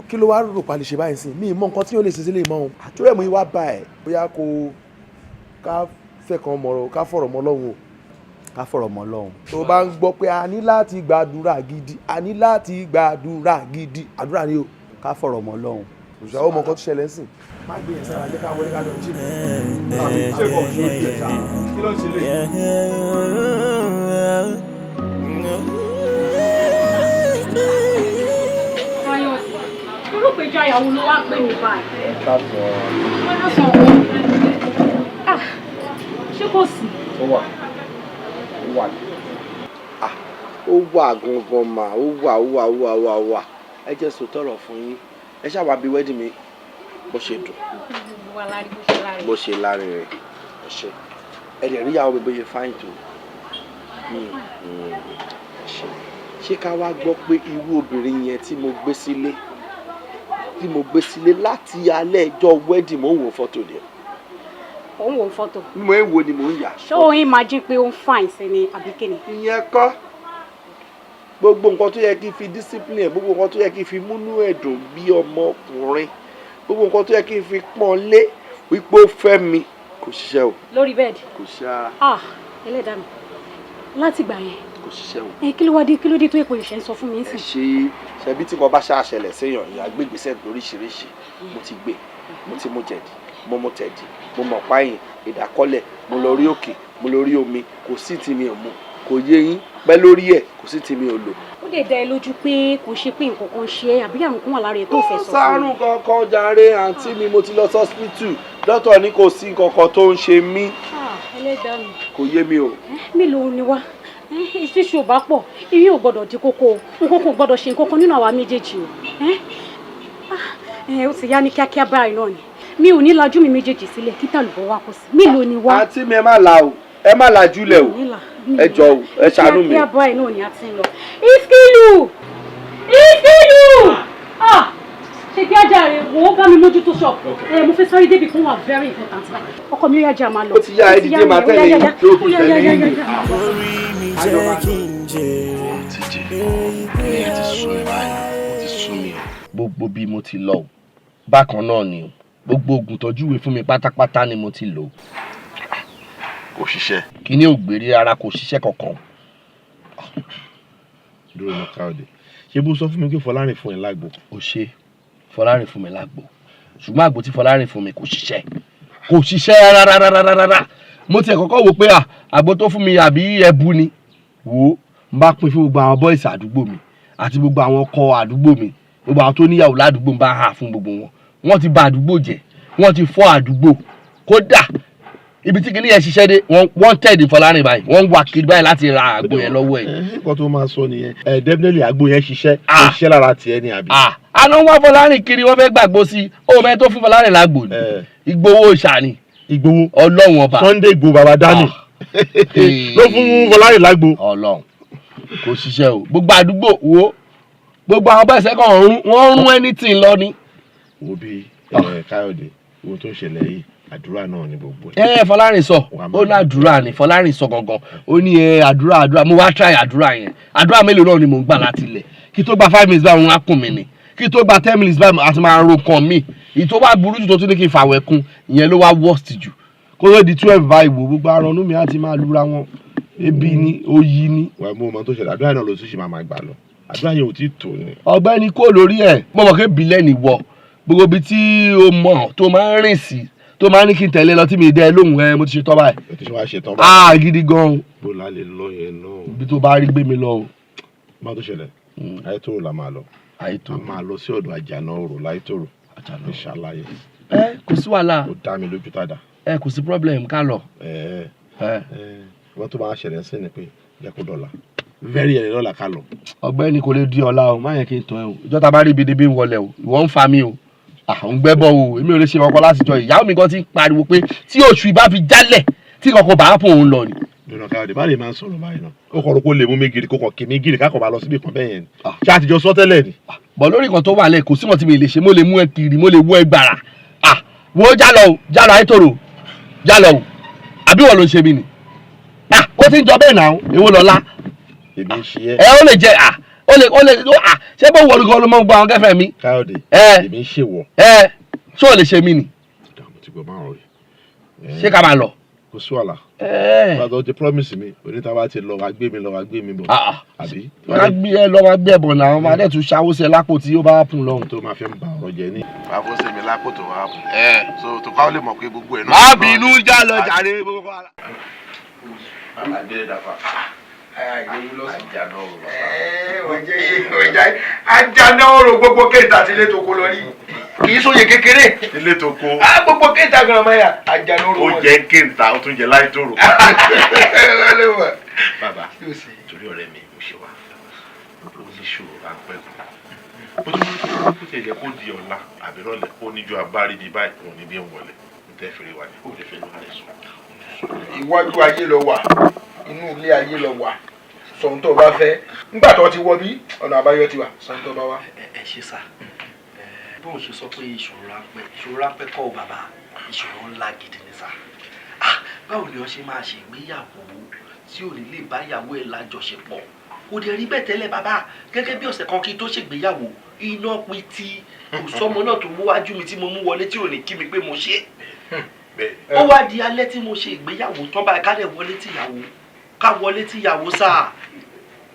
kí ló wá rò palẹ̀ ṣe báyìí sí mi mọ nǹkan tí yóò lè ṣe sílé mọ́ o. àtúrẹ̀ mo wá bá ẹ̀. bóyá ká fẹ́ kan mọ̀rọ̀ ká fọ̀rọ̀ mọ́ lọ́hùn o. ká fọ̀rọ̀ mọ́ lọ́hùn. tó bá ń gbọ́ pé a ní láti gbàdúrà gidi àdúrà ni o. ká fọ̀rọ̀ mọ́ lọ́hùn. òṣìṣẹ́ ó mọ nǹkan tó ṣẹlẹ̀ ń sìn. má gbé yẹn sára jẹ́ ká wọlé ká lọ jí mi. kí ló ń ṣe lè. Olùpẹ̀jọ ìyàwó ló wá pè mí báyìí. Ṣé kò sí? Ó wà gangan mà ó wà ẹ jẹ́ sọ tọrọ fún yín ẹ ṣáà wá bí wẹ́dì mi bó ṣe dùn bó ṣe lárinrin ẹ ṣe ẹ lè rí ìyàwó mi bóyá fáìn tó ṣé ká wá gbọ́ pé irú obìnrin yẹn tí mo gbé sílé láti alẹ́ ẹjọ́ wẹ́dì mò ń wo fọ́tò ni. Ó ń wo fọ́tò. mo ń wo ni mò ń yà. Ṣé o imagine pé ó ń fine sí ni àbí kí ni? ìyẹn kọ́ gbogbo nǹkan tó yẹ kí n fi discipline ẹ̀ gbogbo nǹkan tó yẹ kí n fi múnú ẹ̀dùn bí ọmọkùnrin gbogbo nǹkan tó yẹ kí n fi pọ́n lé wípé ó fẹ́ mi kò ṣiṣẹ́ o. Lórí bẹ́ẹ̀dì. kò ṣe ara. Ẹlẹ́dàá mi láti gbà yẹn. kò ṣiṣẹ́ o. Kí ló dé tó èpò ìṣẹ́ ń sọ fún mi nísìn. ṣebí tí mo bá ṣàṣẹlẹ̀ séèyàn ìyá gbé ìgbésẹ̀ lóríṣiríṣi mo ti gbé mo ti mú jẹ̀dí mo mú tẹ̀dí mo mọ̀ páyìn ìdákọ́lẹ̀ mo lọ rí òkè mo lọ rí omi kò sí tí mi ò mú kò yé yín pẹ́ lórí ẹ̀ kò sí tèmi ò lò. ó lè dá ẹ lójú pé kò ṣe pé nǹkan kan ṣe é àbí àrùn kan wà lára ẹ tó fẹ́ sọ fún mi. sárùn kankan jàre àǹtí mi mo ti lọ sọ́sìpítù dókítà ní kò sí nǹkan kan tó ń ṣe mí. ẹlẹ́dàá mi. kò yé mi o. mélòó ni wá ìṣíṣù ò bá pọ̀ iye ò gbọ́dọ̀ di kókó nǹkan kò gbọ́dọ̀ ṣe nǹkan kan nínú àwa méjèèjì o. ó ti yá ní kíákíá báyìí náà ni mi ò ní lajú mi méjèèjì sílẹ̀ kí tàlùbọ̀ wá kó sí mélòó ni wá. àǹtí mi ẹ má la o ẹ má lajú lẹ o ẹ jọ o ẹ ṣàánú mi. kíákíá báyìí náà ni a ti ń lọ. Iskilu ṣe kí ajá rẹ wò ó bá mi mójútó ṣọ́ọ̀bù mo fẹ́ sáré débi fún wa very important báyìí ọkọ mi ó yá jẹ́ àmà lọ. ó ti yá ẹ dídé máa tẹ̀lé yín tó kù tẹ̀lé yín. orí mi jẹ́ kí n jẹ. ti jẹ ẹ ti sún mi báyìí ó ti sún mi o. gbogbo bí mo ti lọ o bákan náà ni o gbogbo oògùn tọ́jú ìwé fún mi pátápátá ni mo ti lò. kò ṣiṣẹ́. kíní ò gbèrè ara kò ṣiṣẹ́ kankan. dúró ní káòdì ṣé bó sọ fún mi pé Fọlárìn fún ẹ lágbo. ó ṣe Fọlárìn fún mi lágbo ṣùgbọ́n àgbo tí Fọlárìn fún mi kò ṣiṣẹ́ rárá. mo tiẹ̀ kọ́kọ́ wò pé àgbo tó fún mi àbí ẹbu ni wò ó n bá pín fún gbogbo àwọn bọ́ìsì àdúgbò mi àti gbogbo àwọn ọkọ àdúgbò mi gbogbo àwọn tó níyàwó ládùúgbò ń bá hà fún gbogbo wọn wọ́n ti bà àdúgbò jẹ́ wọ́n ti fọ́ àdúgbò kódà ibi tí kìnìyàn ṣiṣẹ́ dé wọ́n tẹ̀dí Fọlárìn báyìí wọ́n wà kiri báyìí láti ra àgbo yẹn lọ́wọ́ ẹ̀. nǹkan tó máa sọ nìyẹn definitely àgbo yẹn ṣiṣẹ́ lára tiẹ̀ ni àbí. àná wá Fọlárìn kiri wọ́n fẹ́ gbàgbó sí ó mẹ́ tó fún Fọlárìn lágbo ni Ìgbòho ṣàní Ìgbòho Ọlọ́run ọba Sunday Ìgbòho baba dani ló fún Fọlárìn lágbo. Ọlọ́run kò ṣiṣẹ́ o gbogbo àdúgbò wo gbogbo àwọn bẹ́ẹ̀ sẹ́kọ̀ wọ́n rún anything lọ ni. wo bí Káyọ̀dé wo tó ń ṣẹlẹ̀ yìí àdúrà náà ni gbogbo Fọlárìn sọ ó ní àdúrà ni Fọlárìn sọ gangan ó ní àdúrà mo wá try àdúrà yẹn àdúrà mélòó náà ni mò ń gbà láti ilẹ̀ kí tó gba 5 minutes báyìí wọn á kùn mí ni kí tó gba 10 minutes báyìí àti máa ro kan mí ìyí tó bá burú jù tó tún ní kí n fàwẹ̀ kún ìyẹn ló wá worst jù kó ló di 12 báyìí wò gbogbo aranú mi á ti máa lura wọn ebi ni oyi ni. wà á mú ọmọ tó ṣẹlẹ̀ àdúrà náà ló tún ṣe máa gbà lọ àdúrà yẹn ò tí ì tó ni. ọ̀gbẹ́ni kó lórí ẹ̀ mo mọ̀ pé bílẹ̀ ni wọ gbogbo ibi tí o mọ̀ tó máa ń rìn sí tó máa ní kí n tẹ̀lé lọ tí mi dẹ́ lóhùn mo ti ṣe tán báyìí. o ti ṣe wá ṣe tán báyìí. gidi gan. bó la lè lọ yẹn náà. ibi tó bá rí gbé mi lọ o. má tó ṣẹlẹ̀ Ayétòrò la máa lọ. Ayétòrò. a máa lọ sí ọ̀dọ̀ Àjànàorò l'Ayétòrò. Àjànàorò ṣàlàyé. kò sí wàhálà. ó dá mi lójú tàdá. kò sí problem ká lọ. wọ́n tó máa ṣẹlẹ̀ sí ni pé jẹ́ kó dọ̀la very early lọ́la ká lọ. ọ̀gbẹ́ni kò lè di ọ̀la o má yẹ kí n tọ́ ẹ o ìjọba bá rí ibi níbi ń wọlé o ìwọ ń fa mi o àwọn gbẹ́bọ̀ o èmi ò lè ṣe ọkọ láti jọ ìyàwó mi kan ti ń pariwo pé tí oṣù ìbá fi jálẹ̀ tí kankan bá fún òun lọ ni. dùnà Káyọ̀dé bá lè máa ń sọ̀rọ̀ báyìí náà ó kọ́ kó lè mú mi gidi kó kàn kí mi gidi kákan bá lọ síbi kan bẹ́ẹ̀ yẹn ni ṣé àtijọ́ sọ tẹ́lẹ̀ ni. bọ̀ lórí nǹkan tó wà lẹ̀ kò sí wọn tí mi lè ṣe mo lè mú ẹ kiri mo lè wú ẹ gbàrà wo jálọ Ayétòrò jálọ o àbí wọn ló ṣe mí ni ó ti ń jọ bẹ́ẹ̀ náà èwo lọ́la èmi ń ṣe ó lè jẹ ó lè ṣé bó wọlé gan ló mọ gbọ́ àwọn kẹfẹ́ mi. Káyọ̀dé èmi ń ṣèwọ. ṣé o lè ṣe mí ni. mo ti gbọ́ máa rọ yìí. ṣé ká máa lọ. kò sí wàhálà. bàtà o ti promise mi oníta bá ti lọ wá gbé mi bọ̀. àbí. wọ́n á gbé ẹ lọ wá gbé ẹ̀bọ̀n náà wọ́n á dẹ̀ tún ṣàwó sí ẹ lápò tí ó bá pùn lọ́hùn. tó máa fi ń ba ọ̀rọ̀ jẹ ní. báwo ṣe mi lápò tó wá pùn. so tó káwọ́ lè mọ̀ pé gbogbo ẹ̀ náà. má bínú já lọ jàre gbogbo ara. Àjànàorò gbogbo kéèta ti ilé tó kó lọ rí kì í sóye kékeré. ilé tó kó. gbogbo kéèta gan ọmọ yà Àjànàorò. ó jẹ kéèta ó tún jẹ l'Ayétòrò. bàbá torí ọ̀rẹ́ mi mo ṣe wá oníṣòro ráńpẹ́ kan ó tún kó tẹ̀lé kó di ọ̀la àbírọ̀lẹ̀ kó níjọ abárí bíi báyìí òun ní bí ń wọlé ní tẹ́ fèrè wà ní kó lè fẹ́ lọ́wọ́ rẹ̀ sùn. iwájú ayé lọ wà inú ilé ayé lọ wà sọ̀hún tó bá fẹ́ nígbà tó ti wọ bí ọ̀nà àbáyọ ti wà sọ̀hún tó bá wá. ẹ ṣe sá bóun ṣe sọ pé ìṣòro ráńpẹ́ kọ́ ò bàbá ìṣòro ńlá gidi ni sá báwo ni wọ́n ṣe máa ṣègbéyàwó tí ò ní lè bá ìyàwó ẹ̀ lájọṣepọ̀ kò dẹ̀ rí bẹ́ẹ̀ tẹ́lẹ̀ bàbá gẹ́gẹ́ bí ọ̀sẹ̀ kan kí n tó ṣègbéyàwó iná pin tí kò sọ́mọ náà tó mú wájú mi tí mo mú wọlé tí ò ní kí mi pé mo ṣe ó wá di alẹ́ tí mo ṣe ìgbéyàwó tán báyìí ká lẹ̀ wọlé tìyàwó ká wọlé tìyàwó sáà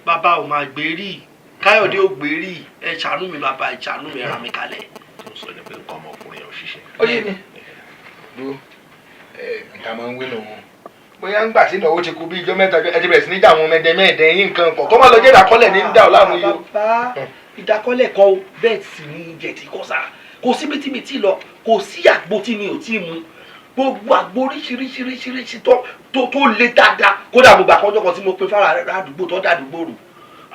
bàbá ò máa gbérí Káyọ̀dé ò gbérí ẹ ṣàánú mi bàbá ẹ ṣàánú mi ra mi kalẹ̀. tó ń sọ ní pé nǹkan ọmọkùnrin ò ṣiṣẹ́. ó yé mi. bó nǹkan máa ń wé lòun bóyá ń gbà sí ìnáwó ti kú bí ijọ́ mẹ́ta ẹ ti bẹ̀rẹ̀ sí ní jà àwọn mẹ́ẹ̀dẹ́ yín nǹkan kan kó má lọ jẹ́ ìdákọ́lẹ̀ ní dà ọ́ láàmú yìí. bàbá ìdákọ́lẹ̀ kan o bẹ́ẹ̀ sì ni jẹ̀tì kọ́ sá kò sí bí tí mi ti lọ kò sí àgbo tí mi ò tí mu gbogbo àgbo oríṣiríṣiríṣiríṣi tó le dáadáa kódà mo gbà kọjọ́ kan tí mo pe fara àdúgbò tó dàdúgbò rù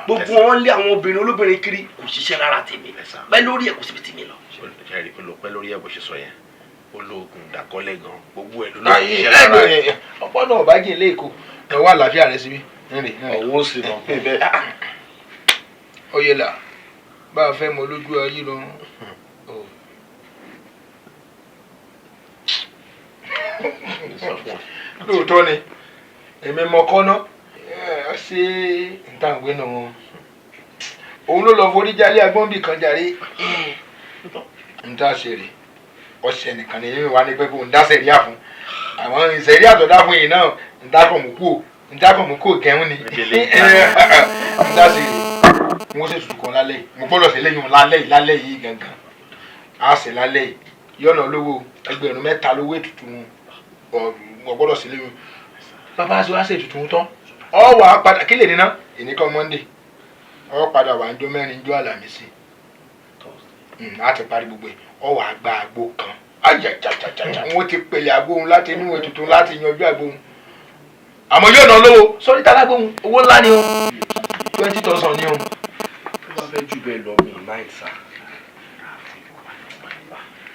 gbogbo wọn lé àwọn obìnrin olóbìnrin kiri kò ṣiṣẹ́ rárá tèmi pẹ́ lórí ẹ̀ kò síbi tí mi lọ. ṣẹ́ẹ̀rì olùpẹ́ lórí ẹ̀ bó ṣe sọ yẹn olóògùn ìdákọ́lẹ̀ gan gbogbo ẹ̀ ló náà ṣiṣẹ́ rárá. ọ̀pọ̀ náà bá jẹ́ ilé èkó ẹ̀ wá àlàáfíà rẹ̀ síbí. ọ̀wọ́ sì mọ̀ pé bẹ́ẹ̀. Oyèlà bá a fẹ́ mọ lójú ayé lọ. lóòótọ́ ni èmi mọ kọ́ná ẹ ṣe ntàǹgbé nù wọn òun ló lọ forí jálé agbọ́nbì kan jàre nta ṣe rè ọṣẹ nìkan ni èmi wà ní pé kó ń dá sẹ̀ríà fún àwọn ìṣẹ̀ríà tó dá fún yìí náà ntakọ̀ mú kó gẹ̀hún ni nta ṣe rè mo ṣe tutù kan lálẹ́ yìí mo gbọ́dọ̀ sí lẹ́yìn lálẹ́ yìí gangan a sì lálẹ́ yìí yọ̀nà olówó 3,000 lówó ètùtù wọn gbọ́dọ̀ sí lẹ́yìn bàbá aṣọ àṣẹ ètùtù tán ọ wà á padà kí lè níná ìníkan Monday ọ padà wà ń jó mẹ́rin jó Àlàmísì a ti parí gbogbo ẹ̀ ọ wà á gba àgbo kan ajajajaja wọn ti pèlè àgbo òun láti inú ètùtù láti yanjú àgbo òun àmọ́ yóò ná lówó sórí tá lágbo òun owó ńlá ni o 20,000 ni o. tó bá fẹ́ jù bẹ́ẹ̀ lọ mi máa ń sá.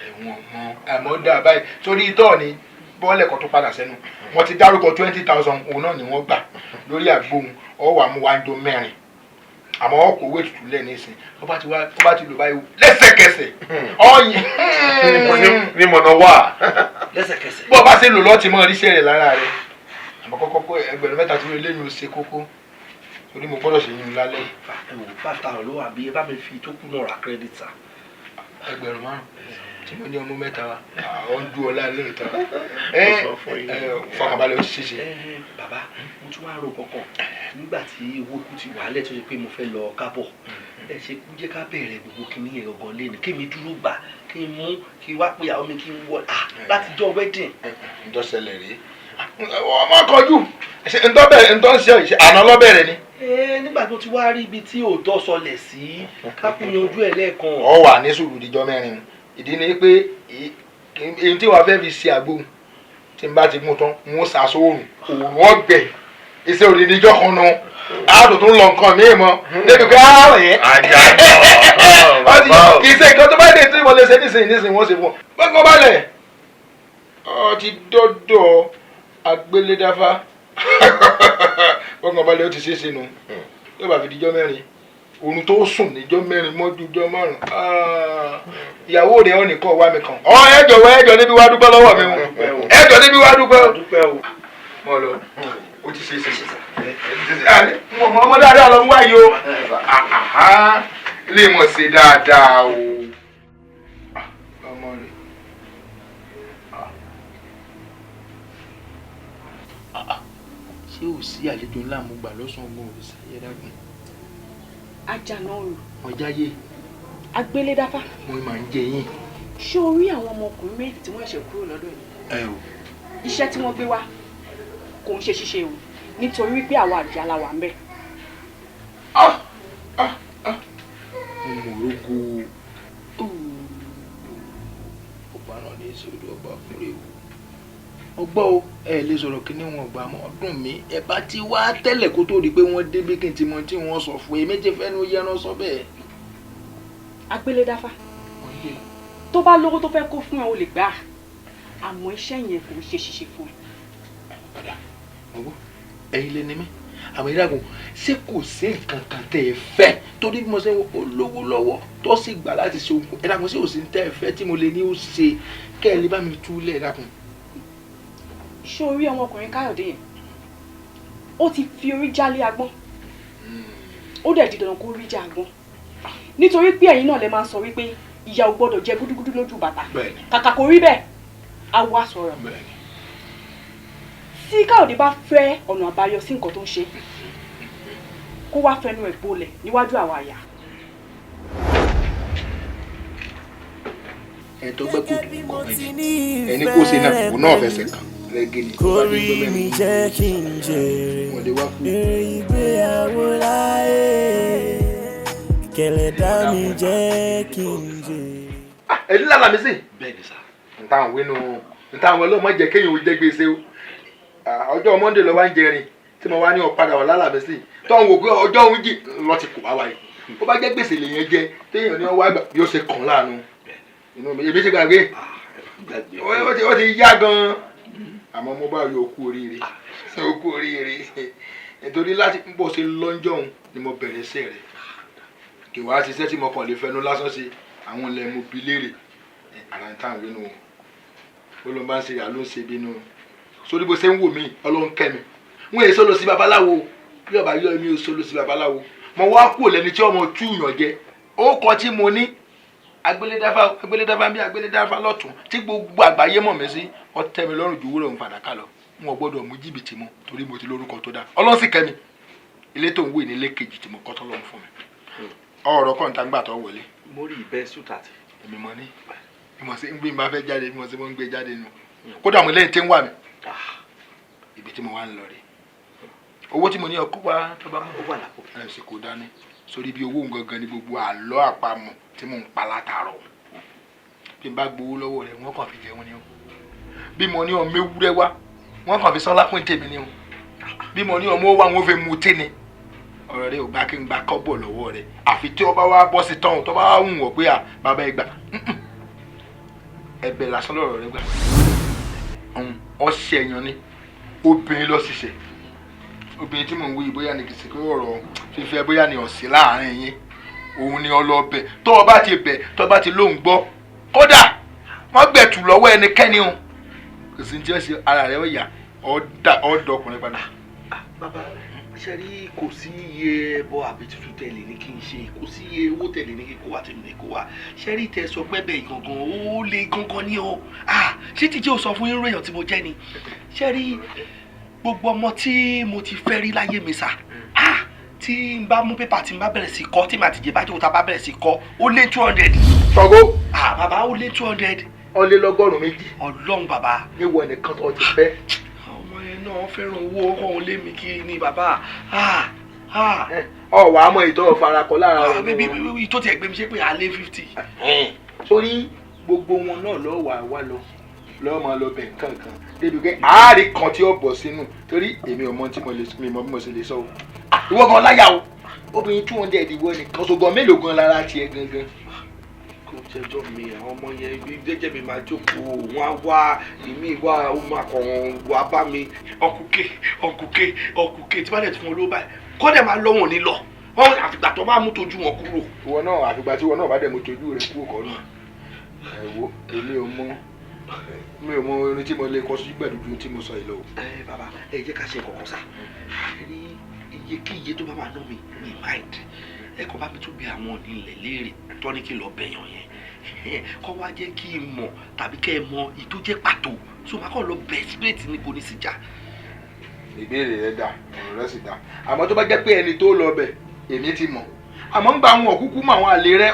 ẹ̀wọ̀n mọ àmọ́ dá báyìí sórí itọ́ ni bọ́ọ̀lù ẹ̀kọ́ tó padà sẹ́nu wọ́n ti dárúkọ 20,000 òun náà ni wọ́n gbà lórí àgbo òun ọ wà mú wa ń jó mẹ́rin àmọ́ ọkọ̀ owó ètùtù lẹ́ẹ̀ nísìn ó bá ti lò báyìí lẹ́sẹ̀kẹsẹ̀ ọ̀yìn ní mọ̀nà wà lẹ́sẹ̀kẹsẹ̀. bó o bá ṣe lò lọ́ọ̀tì mọ́ ríṣẹ́ rẹ̀ lára rẹ̀ àmọ́ kọ́kọ́ pé 3,000 tí lè yún ṣe kókó torí mo gbọ́dọ̀ ṣe yún lálẹ́ yìí. ẹ wò 5,000 ló wà bí ẹ bá mi fi tó kù náà ra credit sa. 5,000 tí mo ní ọmọ mẹ́ta wa àwọn ń dúró láàlẹ́ ìta fọkànbalẹ̀ ó ti ṣe. bàbá mo tún wá rò kọ̀ọ̀kan nígbà tí owó kù ti wà lẹ́tọ́ pé mo fẹ́ lọ kábọ̀ ẹ ṣe kú jẹ́ ká bẹ̀rẹ̀ gbogbo kí nìyẹn gangan lé ní kí mi dúró gbà kí n mú kí wá pé àwọn mi kí n wọ láti jọ wedding. ntọ́sẹ̀lẹ̀ rèé ọmọ kọjú ntọ́ ṣe àná lọ́bẹ̀rẹ̀ ni. nígbà tó ti wá rí ibi tí òótọ́ sọlẹ̀ sí kákú yanjú ẹ̀ lẹ́ẹ̀kan. ọ wà ní sùúrù díjọ́ mẹ́rin ìdí ni pé èyí tí wàá fẹ́ fi ṣe àgbo tí n bá ti mú tán n ó ṣàṣọ òòrùn ọgbẹ iṣẹ́ òdìdíjọ́ kan nu àádùn tó ń lọ nǹkan míì mọ́ débi pé ààrẹ kì í ṣe nǹkan tó bá dé tí mo lè ṣe nísìnyí wọ́n ṣe fún ọ. gbọ́ngàn balẹ̀ ọ ti dọ́dọ̀ agbélédáfá gbọ́ngàn balẹ̀ ó ti ṣe é sínú yóò bá fi díjọ́ mẹ́rin òun tó sùn níjọ́ mẹ́rin mọ́jú jọ́ márùn ìyàwó rẹ̀ ọ̀ nìkan wá mi kàn ọ ẹjọ́ níbi wá dúpẹ́ lọ́wọ́ mi ẹjọ́ níbi wá dúpẹ́ mọ́ lọ ó ti ṣe é ṣe ọmọ dáadáa lọ ń wáyé o lè mọ̀ ṣe dáadáa o ọmọ rẹ̀ ṣé ò sí àlejò ńlá mo gbà lọ́sàn-án ọgbọ̀n òrìṣà yẹ dágbọ́n. Ajánáòrò. Ọjáyé. Agbélédáfá. Mo máa ń jẹ yín. Ṣé o rí àwọn ọmọkùnrin méjì tí wọ́n ṣe kúrò lọ́dọ̀ yìí? Ẹ o. Iṣẹ́ tí wọ́n gbé wá kò ń ṣe ṣíṣe o nítorí wípé àwa àjẹ́ aláwa ń bẹ̀. Mo mọ̀ rógo. Ọba náà ní ìṣòro ọba fúnre o. Ọgbọ́ o ẹ lè sọ̀rọ̀ kí ni wọn gbà mọ́ ọdún mi ẹ bá ti wá tẹ́lẹ̀ kó tó di pé wọ́n débí kí n ti mọ tí wọ́n sọ fún ẹ méje fẹ́ ní ó yẹran sọ bẹ́ẹ̀. Agbélédáfá tó bá lówó tó fẹ́ kó fún ẹ o lè gbà àmọ́ iṣẹ́ yẹn kò ń ṣe ṣíṣe fún ẹ. Padà ọgbọ́ ẹ̀yin lé ní mí àmọ́ ìdàgùn ṣé kò sí nǹkan kan tẹ́ ẹ fẹ́ torí bí mo ṣe olówó lọ́wọ́ tó sì gbà láti ṣe òkú ìdàgùn sí òsì tẹ́ ẹ fẹ́ tí mo lè ní ó ṣe kẹ́ ẹ lè bá mi túlẹ̀ ìdàgùn. Ṣé o rí ọmọkùnrin Káyọ̀dé yẹn ó ti fi orí jálé agbọ́n ó dẹ̀ di dandan kó rí já agbọ́n nítorí pé ẹ̀yin náà lè máa sọ wípé ìyá ò gbọ́dọ̀ jẹ gúdúgúdú lójú bàtà kàkà kò rí bẹ́ẹ̀ á wá sọ̀rọ̀ tí Káyọ̀dé bá fẹ́ ọ̀nà àbáyọ sí nǹkan tó ń ṣe kó wá fẹnu ẹ̀ gbolẹ̀ níwájú àwa àyà. ẹ tó gbẹ́ kó kọ̀ méjì ẹni kó ṣe náà kó náà fẹsẹ̀ kàn rẹ́gẹ́lì. Kórìí mi jẹ́ kí n jèrè ìgbéyàwó láyé. Kẹ̀lẹ́dá mi jẹ́ kí n jèrè. Ẹni lára mi sí. Bẹ́ẹ̀ ni sá. Ntáwọn wínú ntáwọn ọlọ́mọ jẹ́ kéèyàn ò jẹ́ gbèsè o. Ọjọ́ Monday lọ wá ń jẹrin tí mo wá ní ọ̀padà wà lára mi sí. Tọ́hún wò pé ọjọ́ òun jì lọ ti kù wá wáyé. Ó bá jẹ́ gbèsè lèyẹn jẹ téèyàn ní ọwọ́ àgbà bí ó ṣe kàn láàánú. Inú mi èmi ti gbàgbé. Ó ti yá gan-an. Àmọ́ mo bá rí okú oríire. Okú oríire. Nítorí láti bó ṣe lọ́njọ́ òun ni mo bẹ̀rẹ̀ iṣẹ́ rẹ̀. Kì wá ṣiṣẹ́ tí mo kàn lè fẹnu lásán ṣe àwọn ilẹ̀ mo bi léèrè ara ń tàn wínú ó ló bá ń ṣe àló ń ṣe bínú sórí bó ṣe ń wò mí ọlọ́run kẹ́ mi wọ́n èso lọ sí babaláwo bí ọba yọ mi ò so lọ sí babaláwo mo wá kúrò lẹ́ni tí ọmọ túyàn jẹ ó kọ tí mo ní agbélédáfá bí agbélédáfá lọ́tún tí gbogbo àgbáyé mọ̀ mí sí ó tẹ́ mi lọ́rùn ju wúrọ̀ ń fàdákà lọ n ò gbọ́dọ̀ mú jìbìtì mọ́ torí mo ti lórúkọ tó dáa ọlọ́run sì kẹ́ mi ilé tó ń wò ní ilé kejì tí mo kọ́ tọ́lọ́run fún mi ọ̀rọ̀ kọ́ńtà ń gbà tó wọlé. Mo rí ìbẹ́ sùtàtì. Èmi mọ ní bí mo ṣe ń gbé bá fẹ́ jáde bí mo ṣe ń gbé jáde nù kódà mo lẹ́yìn tí ń wà mí ibi tí mo wá ń lọ rè owó tí mo ní ọkọ wa tó bá mú wà lápò ẹ̀ sì kó dání sórí bí owó gangan ní gbogbo àlọ́ àpamọ̀ tí mò ń pa látàárọ̀ bí n bá gbowó lọ́wọ́ rẹ̀ wọ́n kàn fi jẹun ni o bí mo ní ọmọ ewúrẹ́ wá wọ́n kàn fi sọ́lá fún tèmi ni o bí mo ní ọmọ wá wọ́n fi mu tèmi ọ̀rọ̀ rẹ ò gbà kí n gba kọ́bọ̀ lọ́wọ́ rẹ àfi tí ọba wa bọ́ sí tán tó bá wà wùn wọ̀ pé à bàbá ẹ gbà ẹ̀bẹ̀ lásán lọ́rọ̀ rẹ gbà ọ̀sẹ̀ èèyàn ni obìnrin lọ ṣiṣẹ́ obìnrin tí mò ń wí bóyá ní kìsìkì ọ̀rọ̀ fífẹ́ bóyá ní ọ̀sẹ̀ láàrin yín òun ni ọlọ́bẹ̀ tó o bá ti bẹ̀ tó o bá ti lóhùn gbọ́ kódà wọ́n gbẹ̀tù lọ́wọ́ ẹnikẹ́ni o kò sí ní tí wọ́n ṣe ara rẹ̀ ó yà ọ̀dọ̀ ọkùnrin padà. Bàbá ṣe rí kò sí iye ẹbọ àbí tuntun tẹ̀lé ní kí n ṣe kò sí iye owó tẹ̀lé ní kí kó wá tẹ̀lé ní kó wá ṣe rí tẹ sọ pé bẹ́ẹ̀ gangan ó le gangan ní o ṣé tíjẹ́ ò sọ fún irú èèyàn tí mo jẹ́ ni ṣe rí gbogbo ọmọ tí mo ti fẹ́ rí láyé mi sà tí n bá mú pépà tí n bá bẹ̀rẹ̀ sí kọ́ tí màá ti jẹ́ bá jókòó tá a bá bẹ̀rẹ̀ sí kọ́ ó lé 200. Ṣọ̀gó. Bàbá ó lé 200. Ó lé lọ́gọ́rùn-ún méjì. Ọlọ́run bàbá. níwọ̀ nìkan tó ti fẹ́. náà fẹ́ràn owó ọkọ̀ òun lé mi kí ni bàbá ọ̀wà àmọ́ ìtọ́ farakọ lára rẹ̀ bíbí tó tiẹ̀ gbé mi ṣe pé alẹ́ 50. sórí gbogbo wọn náà lọ́ọ́ wà wá lọ́ọ́ máa lọ bẹ̀ nǹkan débi pé àárín kan tí ó bọ̀ sínú torí èmi ò mọ tí mo lè mi mọ bí mo ṣe lè sọ o ìwọ gan láyà o obìnrin 200 ìwọ nìkan ṣùgbọ́n mélòó gan lára tiẹ̀ gangan. kò jẹjọ mi àwọn ọmọ yẹn jẹjẹ mi máa jókòó wọn á wá ìmí wá ó máa kàn wá bá mi ọkùnkè tí bá dẹ̀ tí wọn ló báyìí kọ́ dẹ̀ máa lọ́wọ́n ní lọ wọn àfìgbà tó bá mú tojú wọn kúrò. ìwọ náà àfìgbà tí ìwọ náà bá dẹ̀ mú tojú rẹ kúrò kọ́ náà ẹ wo èmi ò mọ orin tí mo lè kọ sí gbẹ̀dúdú tí mo sọ yìí lọ. Bàbá ẹ jẹ́ ká ṣe kọ̀ọ̀kan sá ní iye kí iye tó bá máa ná mi ní mind ẹ kọ́ bá mi tún bí àwọn onílẹ̀ léèrè tó ní kí n lọ bẹ̀yàn yẹn kọ́ wá jẹ́ kí n mọ̀ tàbí kẹ́ ẹ mọ èyí tó jẹ́ pàtó tó máa kọ́ lọ bẹ̀ síbẹ̀tì ní kò ní sí jà. ìbéèrè rẹ dá ọ̀rọ̀ rẹ sì dá àmọ́ tó bá jẹ́ pé ẹni tó lọ bẹ̀ èmi ti mọ̀ àmọ́ ń gba àwọn òkúkú mọ àwọn àlè rẹ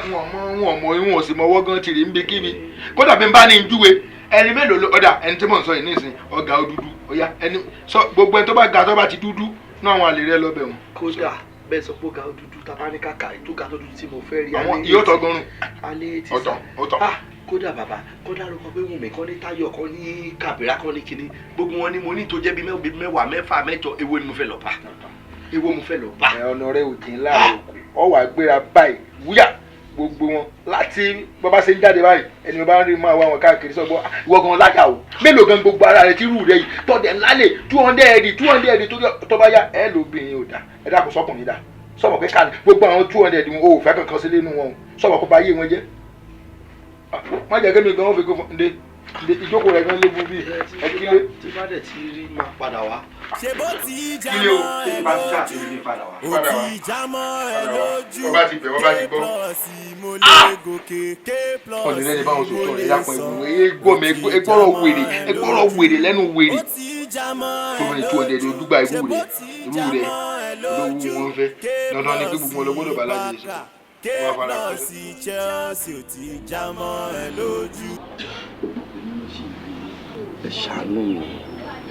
wọn ò sì mọwọ́ gan tìrì ń bí kíbi kódà bí n bá ní júwe ẹni mélòó ló ọ̀dà ẹni tí mò ń sọ yìí nísìn ọ̀gá dúdú ọ̀yá ẹni sọ gbogbo ẹni tó bá ga tó bá ti dúdú náà àwọn àlè rẹ lọ bẹ̀ wọn. kódà bẹ́ẹ̀ sọ pé ọ̀gá dúdú tàbá ní kàkà ètò ọ̀gá dúdú tí mo fẹ́ rí àwọn yóò tọgọrùn alẹ́ ti sá kódà bàbá kódà ló kọ pé Wùnmí kan ní Táyọ̀ kan ní Kàbírà kan ní kinní gbogbo wọn ni mo ní tó jẹ́ bí mẹ́wàá mẹ́fà mẹ́jọ èwo ni mo fẹ́ lọ bá èwo mo fẹ́ lọ bá. ọ̀nà rẹ ò dín láàrin òkú ọwọ́ àgbéra báyìí wúyà gbogbo wọn láti bàbá ṣe ń jáde báyìí ẹni bá ń rí máa wá wọn káàkiri sọgbọ ìwọ gan láyà o mélòó gan gbogbo ara rẹ ti rú rẹ yìí tọdẹ ńlá lè 200 tó bá yá ẹ lóbìnrin ò dá ẹ dákun sọkùnrin dá sọmọ pé ká gbogbo àwọn 200 wọn ò fẹ́ kankan sí lẹ́nu wọn sọmọ kó bá yé wọn jẹ́ má jẹ́ kémi gan wọn fi kó fún ndé ìjókòó rẹ gan lébu bíi ẹ kílé. tí bá dẹ̀ ti rí máa padà wá. ṣe bó ti já mọ́ ẹ lójú ó ti já mọ́ ẹ lójú wọ́n bá ti bẹ̀ wọ́n bá ti gbọ́. mo lè gòkè ké plus ọ̀nà ìrẹ́ni báwọn sọ sọ̀rọ̀ ẹ̀yà kan ìwé ẹgbọ́rọ̀ wèrè lẹ́nu wèrè tó bá ní 200 ojúgbà irú rẹ̀ olówó wọn fẹ́ dandan ni pé gbogbo ọlọ́gbọ́dọ̀ bá lájẹ ìṣẹ́ ké plus Chelsea ó ti já mọ́ ẹ lójú. ẹ ṣàánú mi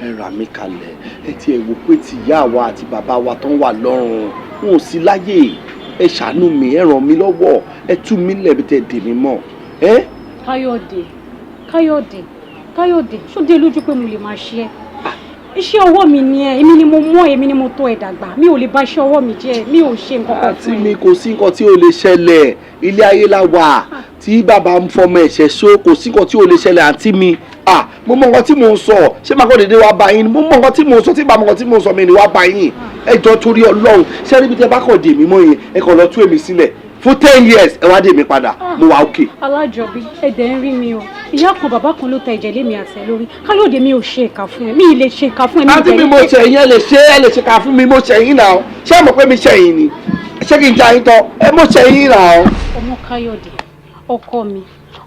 ẹ rà mí kalẹ̀ ẹ ti ẹ̀ wò pé ti ìyá wa àti bàbá wa tán wà lọ́rùn wọn ò sí láyé ẹ ṣàánú mi ẹ ràn mí lọ́wọ́ ẹ tú mi lẹ́bi tẹ́ dè mí mọ́ ẹ. Káyọ̀dé ṣó dé lójú pé mo lè máa ṣe ẹ́ iṣẹ́ ọwọ́ mi ni ẹ èmi ni mo mọ̀ èmi ni mo tọ́ ẹ dàgbà mi ò lè bà iṣẹ́ ọwọ́ mi jẹ́ mi ò ṣe nǹkan kan fún ẹ. àti mi kò sí nǹkan tí ò lè ṣẹlẹ̀ ilé ayé la wà tí bàbá ń fọmọ ẹ̀ṣẹ̀ ṣó kò sí nǹkan tí ò lè ṣẹlẹ̀ àǹtí mi mo mọ nǹkan tí mò ń sọ ṣé máa kọ́ dédé wá bá yín mo mọ nǹkan tí mò ń sọ tí bàbá mọ nǹkan tí mò ń sọ mi ni wá bá yín ẹ jọ torí Ọlọ́run ṣé níbi tẹ bá kọ̀ dè mí mọ́ yẹn ẹ kàn lọ tú èmi sílẹ̀ fún 10 years ẹ wá dè mí padà mo wà òkè. Alájọbí ẹ̀dẹ̀ ń rí mi o ìyá kan bàbá kan ló tẹ ẹ̀jẹ̀ lémi àtẹ lórí Káyọ̀dé mi ò ṣe ìkà fún ẹ mi ì lè ṣe ìkà fún ẹ. àti mi mo ṣe yín ẹ lè ṣe ìkà fún mi mo ṣe yín náà ṣé mo pé mi ṣe yín ni ṣé kí n já yín tán ẹ mo ṣe yín náà. ọmọ Káyọ̀dé ọkọ mi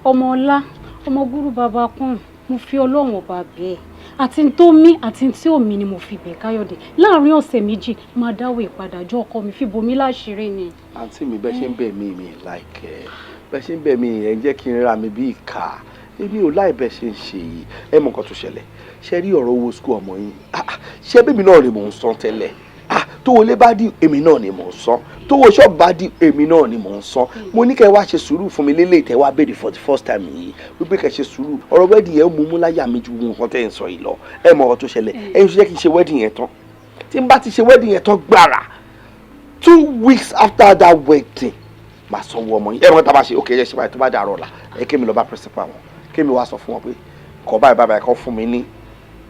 ọmọ ọlá ọmọ gúrú bàbá kún mo fi Ọlọ́run ọba bẹ́ẹ̀ àti tó mí àti tí ò mí ni mo fi bẹ̀ Káyọ̀dé láàrin ọ̀sẹ̀ méjì máa dáwọ́ ìpadàjọ́ ọkọ mi fi bomi láṣìírí ni. àǹtí mi bẹ́ẹ̀ ṣe ń bẹ̀ mí láìkẹ́ bẹ́ẹ̀ ṣe ń bẹ̀ mí ẹ̀ ń jẹ́ kí n ra mi bí ìka èmi ò láì bẹ́ẹ̀ ṣe ń ṣe yìí ẹ mọ nǹkan tó ṣẹlẹ̀ ṣe rí ọ̀rọ̀ owó skul ọmọ yín ṣé bẹ́ẹ̀ mi náà ni mò ń san tẹ́lẹ̀ tó wọlé bá dì èmi náà ni mò ń san tó wọ ṣọ́ọ̀bù bá dì èmi náà ni mò ń san mo ní kẹ́ wá ṣe sùúrù fún mi lélẹ̀ tẹ́ wá béèrè for the first time yìí wípé kẹ́ ṣe sùúrù ọ̀rọ̀ wedding yẹn mú láyà mi ju nǹkan tẹ́ ń sọ yìí lọ ẹ mọ ọ̀rọ̀ tó ṣẹlẹ̀ ẹ̀yin ṣe jẹ́ kí n ṣe wedding yẹn tán tí n bá ti ṣe wedding yẹn tán gbàrà 2 weeks after that wedding màá sanwó ọmọ yín ẹ mọ̀ tá a bá ṣe ókè ẹ ṣe báyìí tó bá dàrọ̀ la ẹ kémi lọ bá principal wọn kémi wá sọ fún wọn pé kọ báyìí kọ fún mi ní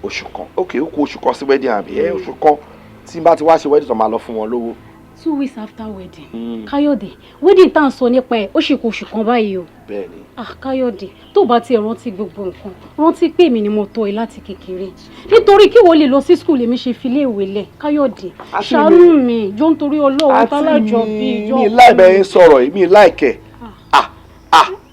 oṣù kan ókè ó kù oṣù kan sí wedding àbí oṣù kan tí n bá ti wá ṣe wedding tó máa lọ fún wọn lówó. 2 weeks after wedding. Káyọ̀dé wedding tá à ń sọ nípa ẹ̀ ó ṣì kù oṣù kan báyìí o. bẹ́ẹ̀ni. Káyọ̀dé tó bá ti rántí gbogbo nǹkan rántí pé èmi ni mo tọ́ ẹ láti kékeré nítorí kí wọ́n lè lọ sí skul èmi ṣe fi lé ìwé lẹ̀ Káyọ̀dé ṣàánú mi jọ nítorí Ọlọ́run Tálájọbí jọ. mi láìbẹ̀ ń sọ̀rọ̀ yìí mi láìkẹ̀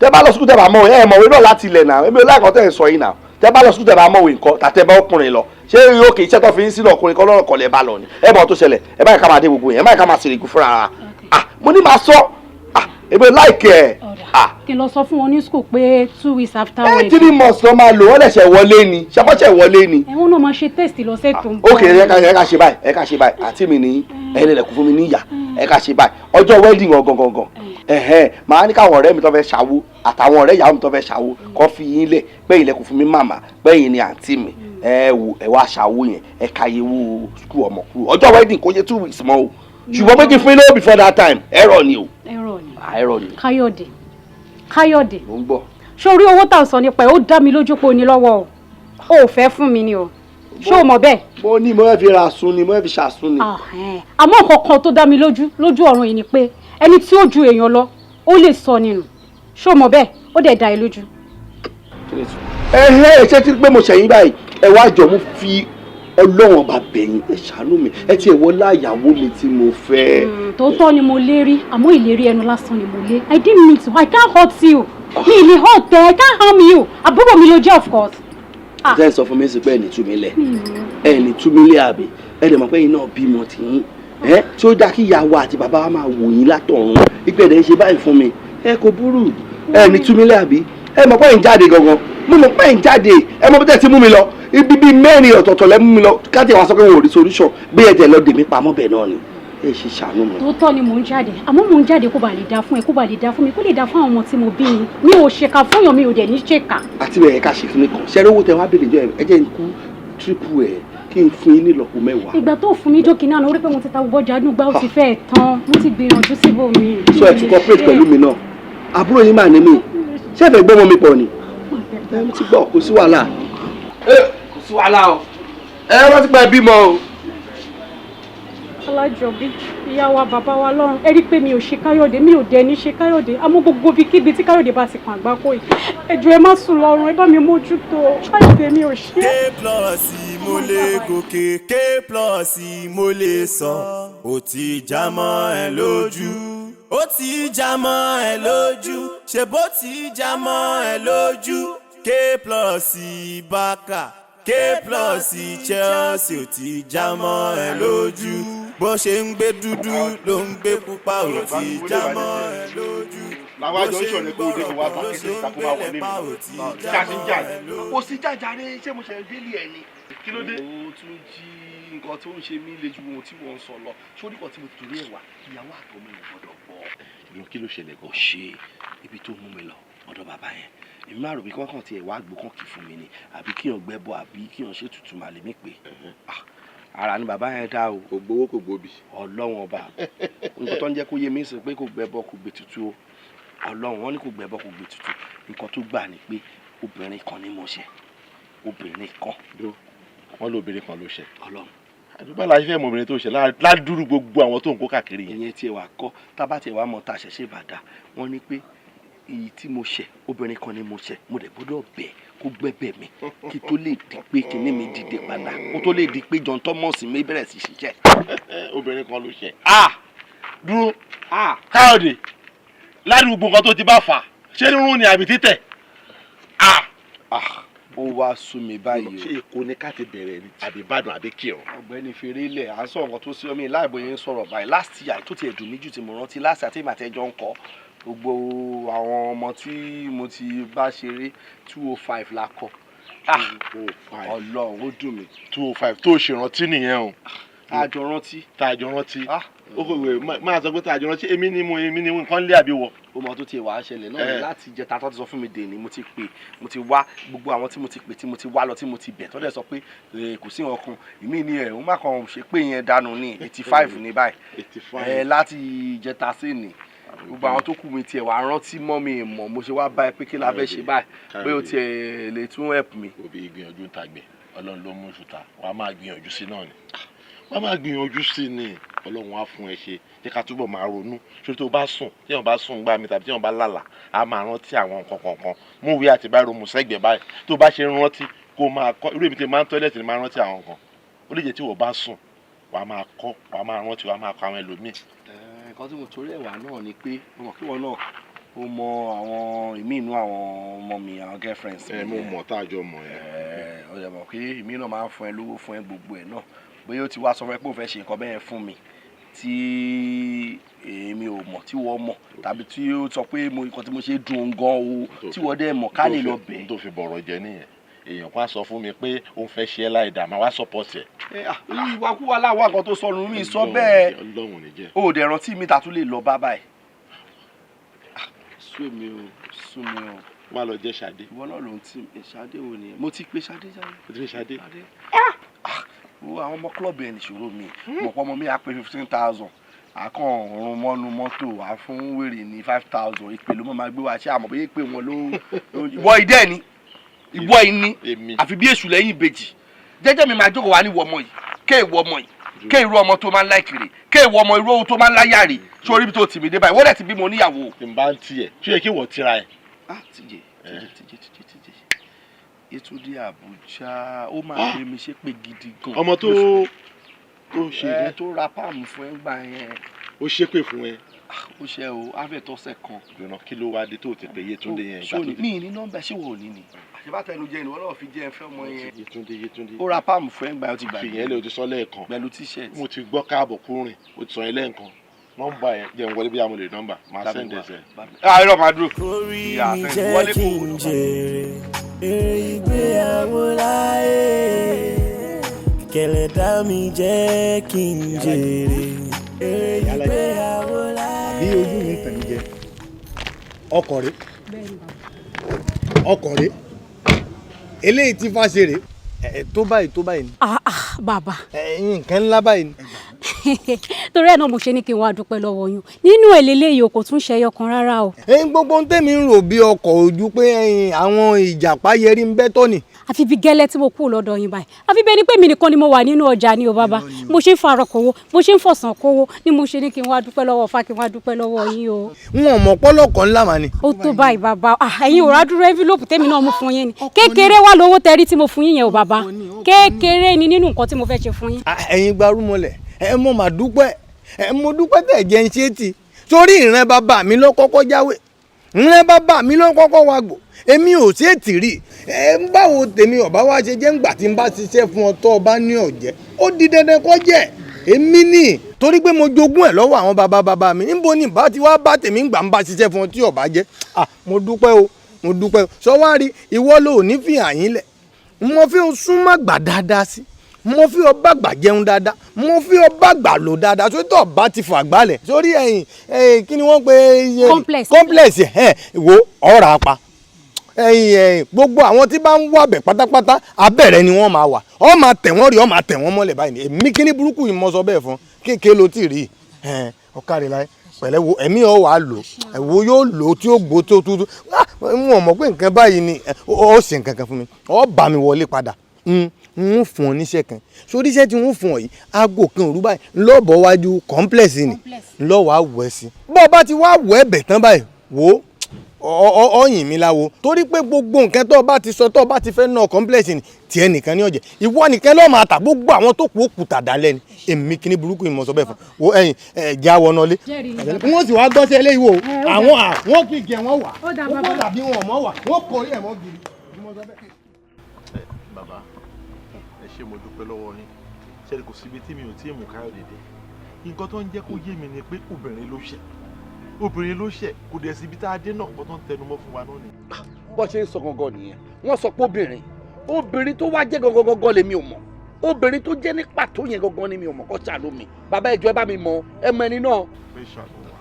tẹ́ bá lọ sukùl tẹ́ bá mọ̀ ẹ mọ̀wé náà láti ilẹ̀ náà èmi ò láìkọ́ tẹ́ ẹ sọ yìí náà tẹ́ bá lọ sukùl tẹ́ bá mọ̀wé nǹkan tàtẹ́ bá ọkùnrin lọ ṣé yóò kì í ṣẹ́tọ́ fi ń sínú ọkùnrin kan lọ́rọ̀ kọ̀lẹ̀ bá lọ ni ẹ mọ̀ tó ṣẹlẹ̀ ẹ báyìí ká máa dé gbogbo yẹn ẹ báyìí ká máa ṣèrè ikú fúnra mo ní máa sọ èmi láìkẹ́ kí n lọ sọ fún wọn ní skul pé 2 weeks after wedding. 3 months lọ máa lò wọ́n lẹ̀ṣẹ̀ wọlé ni ṣàkọ́ṣẹ̀ wọlé ni. ẹ̀wọ̀n náà máa ṣe test lọ́sẹ̀ tó ń bọ̀. ok ẹ ká ṣe báyìí àti mi ní ẹ̀yin lẹ̀kùn fún mi níyà ẹ ká ṣe báyìí ọjọ́ wedding gangan màá ní káwọn ọ̀rẹ́ mi tó fẹ́ ṣàwó àtàwọn ọ̀rẹ́ ìyàwó mi tó fẹ́ ṣàwó kọ́ fi yín lẹ̀ pẹ́yìn lẹ̀kùn fún mi màmá pẹ́yìn ni àǹtí mi ẹ wá ṣàwó yẹn ẹ ká yẹ wo skul ọmọ kúrò ọjọ́ wedding kò yẹ 2 weeks mọ́ o ṣùgbọ́n pé kí n fún yín lówó before that time ẹ̀rọ ni o. ẹ̀rọ ni. Káyọ̀dé mo ń gbọ́. sórí owó tá à ń sọ nípa ẹ̀ ó dá mi lójú pé o ní lọ́wọ́ o ò fẹ́ fún mi ni o ṣé o mọ̀ bẹ́ẹ̀. mo ní mo fẹ́ fi ra sun ni mo fẹ́ fi ṣàsun ni. àmọ́ nǹkan kan tó dá mi lójú ọ̀run yìí ni pé ẹni tí ó ju èèyàn lọ ó lè sọ nínú ṣé o mọ̀ bẹ́ẹ̀ ó dẹ̀ dá ẹ lójú. ṣé tí pé mo ṣẹ̀yìn báyìí ẹ wá jọ mo fi Ọlọ́run ọba bẹ̀yìn ẹ ṣàánú mi ẹ tiẹ̀ wọlé àyàwó mi tí mo fẹ́. tòótọ́ ni mo lérí àmọ́ ìlérí ẹnu lásán ni mo lé I didn't mean to I can't hurt you mi ì lè hurt ẹ I can't harm you àbúrò mi ló jẹ́ of course. ṣé ẹ sọ fún mi sí pé ẹni tú mi lẹ̀ ẹni tú mi lẹ̀ àbí ẹ dẹ̀ mọ̀ pé yín náà bímọ tì yín tí ó dá kí ìyàwó àti bàbá wa máa wò yín látọ̀run ìpẹ̀lẹ̀ ń ṣe báyìí fún mi ẹ kò burú ẹni tú mi lẹ̀ àbí ẹ mọ̀ pé ń jáde gangan mo mọ̀ pé ń jáde ẹ mọ̀ bí tẹ́ ti mú mi lọ ibi bíi mẹ́rin ọ̀tọ̀ọ̀tọ̀ lẹ́ mú mi lọ káàtì àwọn sọ́kẹ́ wọn ò rí solution bí ẹ tẹ̀ lọ dèmí pamọ́ bẹ́ẹ̀ náà ni ẹ ṣe ṣàánú mi. tòótọ́ ni mò ń jáde àmọ́ mò ń jáde kó bàa lè dá fún ẹ kó bàa lè dá fún mi kó lè dá fún àwọn ọmọ tí mo bí ni mi ò ṣèkà fúnyàn mi ò dẹ̀ ní ṣèkà. àti bẹ́ẹ̀ ká ṣe fún mi kan ṣẹ́rí owó tẹ wá bèrè jọ ẹ jẹ́ n kú triple ẹ̀ kí n fún yín ní ìlọ́po mẹ́wàá. ìgbà tó fún mi jókè náà lórí pé mo ti ta gbogbo ọjà àdúgbò ó ti fẹ́ẹ̀ tán mo ti gbìyànjú síbò mi. sọ ẹ tún cooperate pẹ̀lú mi náà àbúrò yín máa ní mi ṣé ẹ fẹ́ gbọ́ ọmọ mi pọ̀ ni ẹ ti gbọ́ kò sí wàhálà kò sí wàhálà o ẹ wọ́n ti pẹ́ bímọ o. Alájọbí ìyá wa bàbá wa lọ́run ẹ rí pé mi ò ṣe Káyọ̀dé mi ò dẹ̀ ní ṣe Káyọ̀dé àmọ́ gbogbo ibikíbi tí Káyọ̀dé bá ti kàn àgbákò yìí ẹ jọ̀ọ́ ẹ má sùn lọ́rùn ẹ bá mi mójútó Káyọ̀dé mi ò ṣe. K+ mo lè gòkè K+ mo lè sọ ó ti já mọ́ ẹ lójú ó ti já mọ́ ẹ lójú ṣe bó ti já mọ́ ẹ lójú K+ Barca K+ Chelsea ò ti já mọ́ ẹ lójú bó ṣe ń gbé dúdú ló ń gbé pupa ò ti já mọ́ ẹ lójú. làwọn àjọ ìṣòro kò dé kó wá bá kékeré kakó máa wọlé mi jáde kò sí jàjàre ṣé mo ṣe délé ẹ ni kí ló dé. ó tún jí nǹkan tó ń ṣe mí le ju ohun tí wọ́n ń sọ lọ sórí kan tí mo torí ẹ̀ wá ìyàwó àtọmọ ẹ̀ gbọ́dọ̀ gbọ́. ìlú kí ló ṣẹlẹ̀ kò ṣe ibi tó mú mi lọ ọ̀dọ̀ bàbá yẹn èmi máa rò bí kọ́kàn tiẹ̀ wá gbó kàn kì fún mi ni àbí kíyàn gbẹ́bọ àbí kíyàn ṣe tutù màlẹ́ mi pé ara ni bàbá yẹn dá o. kò gbowó kò gbòbí. ọlọ́run ọba nǹkan tó ń jẹ́ kó yé mi sọ pé kò gbẹ́bọ kò gbé tutù o ọlọ́run wọn ní kò gbẹ́bọ kò gbé tutù nǹkan tó gbà ni pé obìnrin kan ni mo ṣe obìnrin kan. wọ́n lóbìnrin kan ló ṣe. ọlọ́run àdúgbò aláṣẹ fẹ́ mọ obìnrin tó ṣe ládùúrú gbogbo àwọn tó ń kó káàkiri yẹn. ìyẹn tiẹ̀ wà kọ́ tábà tiẹ̀ wà mọ́ tá a ṣẹ̀ṣẹ̀ bàdà wọ́n ní pé èyí tí mo ṣẹ̀ obìnrin kan ni mo ṣẹ̀ mo dẹ̀ gbọ́dọ̀ bẹ̀ kó gbẹ́bẹ̀ mi kí tó lè di pé kinní mi dìde padà kó tó lè di pé John Thomas mi bẹ̀rẹ̀ sí ṣiṣẹ́. obìnrin kan ló ṣe. dúró Káyọ̀dé ládùúgbò nǹkan tó ti bá fà ṣé rírun ni àbí títẹ̀. ó wá sú mi báyìí o. ṣé Èkó ni ká ti bẹ̀rẹ̀ ni àbí Ìbàdàn àbí Kírun. ọ̀gbẹ́ni fèrè ilẹ̀ à ń sọ nǹkan tó sí ọmọ ìláìbòye ń sọ̀rọ̀ báyìí last year tó tiẹ̀ dùn mí jù tí mo rántí last year tí màá tẹ́jọ́ ń kọ́ gbogbo àwọn ọmọ tí mo ti bá ṣeré 205 la kọ. 205 Ọlọ́run ó dùn mí. 205 tó ṣèrántí nìyẹn o. àjọ rántí. tàjọ rántí. ó kò wẹ̀ máa sọ pé tàjọ rántí èmi ni mo nǹkan lé àbí wọ. ó mọ tó tiẹ̀ wàá ṣẹlẹ̀ náà láti jẹta tó ti sọ fún mi dèní mo ti pè mo ti wá gbogbo àwọn tí mo ti pè tí mo ti wá lọ tí mo ti bẹ̀ tó dẹ̀ sọ pé kò sí ọkàn ìmí ni ẹ̀ ń má kàn ṣe pé yẹn dànù ní 85 ní báyìí. 85 láti jẹta sí ni gbogbo àwọn tó kù mi tiẹ̀ wá rántí mọ́ mi mọ̀ mo ṣe wá báyìí pé kí la fẹ́ ṣe báyìí pé o tiẹ̀ lè tún help mi. òbí ìgbìyànjú ń tagbẹ̀ Ọlọ́run ló mú ṣùtà wàá máa gbìyànjú sí náà ni wàá máa gbìyànjú sí ni Ọlọ́run á fún ẹ ṣe jẹ́ ká túbọ̀ máa ronú ṣé tó bá sùn tí wọ́n bá sùn gbá mi tàbí tí wọ́n bá lálàá á máa rántí àwọn nǹkan kọ̀ọ̀kan mú ìwé àti báyìí romu sẹ́gbẹ̀ẹ́ báyìí tó bá ṣe rántí kó máa kọ́ irú èmi tí máa ń tọ́lẹ̀tì ni máa rántí àwọn nǹkan ó lè jẹ́ tí wọ́n bá sùn wàá máa kọ́ wàá máa rántí wàá máa kọ́ àwọn ẹlòmíì. nǹkan tí mo torí ẹ̀wà náà ni pé mo mọ̀ kí wọn náà ó mọ àwọn ìmí inú àwọn ọmọ mi àwọn girlfriends mi. mo mọ̀ tá a jọ mọ̀ ẹ́. ó yẹ mọ̀ pé ìmí náà máa ń fún ẹ lówó fún ẹ gbogbo ẹ náà bóyá ó ti wá sọ fún ẹ pé òun fẹ́ ṣe nǹkan bẹ́ẹ̀ fún mi tí èmi ò mọ̀ tí wọ́n mọ̀ tàbí tí ó sọ pé nǹkan tí mo ṣe dùn gan o tí wọ́n dẹ̀ mọ̀ ká lè lọ bẹ̀. tó fi bọ̀rọ̀ jẹ nìyẹn èèyàn kan á sọ fún mi pé òun fẹ́ ṣe é láì dá máa wá support ẹ̀. ìwàkúwà láwọn àkàn tó sọnù mi sọ bẹ́ẹ̀ Ọlọ́run ní jẹ́. o ò dẹ̀ rántí mi ta tún lè lọ bá báyìí. sú mi o. wá lọ jẹ́ Ṣadé. ìwọ náà ló ń tì mí Ṣadé wo ni mo ti pe Ṣadé jáde. o ti fi Ṣadé. wo àwọn ọmọ club ẹ̀ nìṣòro mi mọ̀ pọ́ ọmọ mi á pé 15,000 àkàn ọ̀run mọ́nu mọ́tò wá fún wèrè ní 5,000 ìpè ló máa gbé wá ṣé àmọ́ bóyá ìpè wọn ló ìwọ ìdẹ́ ni ìwọ ìní àfi bí èṣù lẹ́yìn ìbejì jẹ́jẹ́ mi máa jókòó wá ní ìwọ ọmọ yìí ké ìwọ ọmọ yìí ké irú ọmọ tó máa ń láìkiri ké ìwọ ọmọ irú tó máa ń láyà rè sórí ibi tó tì mí dé báyìí wọ́n dẹ̀ ti bímọ oníyàwó. tí n bá ń tiẹ̀ tí ó yẹ kí wọ́n tira ẹ̀. tíjẹ Yétúndé Àbújá ó máa gbé mi ṣépè gidi gan. ọmọ tó ṣe ẹ tó ra páàmù fún ẹ gbà yẹn. ó ṣépè fún ẹ. ó ṣe o afẹ́tọ́sẹ̀ kan. ìrìnà kí ló wá dé tó ti pè Yétúndé yẹn. mi ní nọ́mbà ṣé wò ó ní ni. àṣebátẹnu jẹ ìwọ náà fi jẹ ẹ fẹ́ ọmọ yẹn. Yétúndé. ó ra páàmù fún ẹ gbà ó ti gbà. fìyẹn lè o ti sọ lẹ́ẹ̀kan. pẹ̀lú t-shirt. mo ti gbọ́ káàbọ̀ kúrìn o ti sọ yẹn lẹ́ẹ̀kan nọ́mbà yẹn jẹ́ n wọlé bí amúlẹ̀ nọ́mbà máa send ẹsẹ̀. irọ́ máa dúró. orí mi jẹ́ kí n jèrè èrè ìgbéyàwó láyé kẹlẹ́dá mi jẹ́ kí n jèrè èrè ìgbéyàwó láyé. bí ojú mi tàn jẹ ọkọ̀ rẹ̀ ọkọ̀ rẹ̀ eléyìí tí fa ṣe rè tó báyìí ni. bàbá. nǹkan ńlá báyìí ni. torí ẹ̀ náà mo ṣe ní kí n wá dúpẹ́ lọ́wọ́ yín nínú èlélẹ́yìí o kò tún ṣe ẹyọ kan rárá o. gbogbo ohun tẹ́mi ń rò bí ọkọ̀ ojú pé àwọn ìjàpá yẹrí ń bẹ́ tọ́ ni. àfi bí gẹ́lẹ́ tí mo kú lọ́dọ̀ yín báyìí àfi bẹ́ẹ̀ ni pé mi nìkan ni mo wà nínú ọjà ni o bàbá mo ṣe ń farọ kówó mo ṣe ń fọ̀sán kówó ni mo ṣe ní kí n wá dúpẹ́ lọ́wọ́ fa kí n wá dúpẹ́ lọ́wọ́ yín o. wọn mọ̀ pọ́lọ́kọ̀ ńlá mà ni. ó tó báyìí bàbá ẹ̀yin ò rádúró envelope tèmi náà mú fún yín ni kékeré wà lówó tẹrí tí mo fún yín yẹn o bàbá kékeré ni nínú nǹkan tí mo fẹ́ ṣe fún yín. ẹ̀yin gbarúmọlẹ̀ mo mà dúpẹ́ mo dúpẹ́ tẹ̀ jẹ́ ń ṣe tì torí ìran bàbá mi ló kọ́kọ́ jáwé ìran bàbá mi ló kọ́kọ́ wàgbò èmi ò ṣe tì rí báwo tèmi ọba wa ṣe jẹ́ ńgbà tí n bá ṣiṣẹ́ fún ọ tó ọba ní ọ̀jẹ́ ó di dandan kó jẹ́ èmi ní torí pé mo jogún ẹ̀ lọ́wọ́ àwọn bàbá mi níbo ni bá ti wá bá tèmi gbà ń bá ṣiṣẹ́ fún ọ tí ọba jẹ́ mo dúpẹ́ o sọ wá rí ìwọ ló ní fi hàn yín lẹ̀ mo fi súnmọ́ gbà dáadáa sí mo fi ọba gbà jẹun dáadáa mo fi ọba gbà lò dáadáa sórí tó ọba ti fà gbálẹ̀ sórí ẹ̀yìn kí ni wọ́n pe complex wo ọ̀rọ̀ apá gbogbo àwọn tí bá ń wàbẹ̀ pátápátá abẹ́rẹ́ ni wọ́n máa wà ọ́ máa tẹ̀ wọ́n rí ọ́ máa tẹ̀ wọ́n mọ́lẹ̀ báyìí ni èmi kíní burúkú yìí mo sọ bẹ́ẹ̀ fún kéèké ló ti rí ọ̀kàrẹ̀ láyé pẹ̀lẹ́ wo ẹ̀mí ọ̀ wà lò ẹ̀wò yóò lò tí ó gbó tó tútù wọn mọ̀ pé nǹkan báyìí ni ó ṣe nǹkan kan fún mi ọ́ bá mi wọlé padà n fún ọ níṣẹ́ kan sórí iṣẹ́ tí wọ́n fún ọ yìí aago kan òru báyìí ńlọ́bọ̀ wájú complex ni ńlọ́wọ́ àwọ̀ ẹ̀ sí bọ́ ọ bá ti wá wọ̀ ẹ̀bẹ̀ tán báyìí wò ó ọyìn mi láwo torí pé gbogbo nǹkan tó bá ti sọ tó bá ti fẹ́ ná complex ni tiẹ̀ nìkan ní ọ̀jẹ̀ ìwọ nìkan lọ́ọ́ máa tà gbogbo àwọn tó kù ó kù tà dálẹ́ ni èmi kíní burúkú ìmọ̀ sọ bẹ́ẹ̀ fún wo ẹ̀yìn já wọnà lé wọ́n sì wá gbọ́sẹ̀ eléyìí wò àwọn kì í jẹ wọ́n wà ó dàbí wọn mọ́ wà wọ́n kọrí ẹ̀ mọ́ gidi. bàbá ẹ ṣé mo dúpẹ́ lọ́wọ́ yín ṣe kò síbi tí mi ò tí ì mú Káyọ̀dé dé nǹkan tó ń jẹ́ kó yé mi ni pé obìnrin ló ṣẹ̀ kò dẹ̀ síbi tá a dé náà kó tó ń tẹnumọ́ fún wa náà ni. bó ṣe ń sọ gangan nìyẹn wọ́n sọ pé obìnrin tó wá jẹ́ gangan lèmi ò mọ̀ obìnrin tó jẹ́ ní pàtó yẹn gangan ni mi ò mọ̀ kó ṣàánú mi bàbá ìjọ ẹ bá mi mọ ẹ mọ ẹni náà.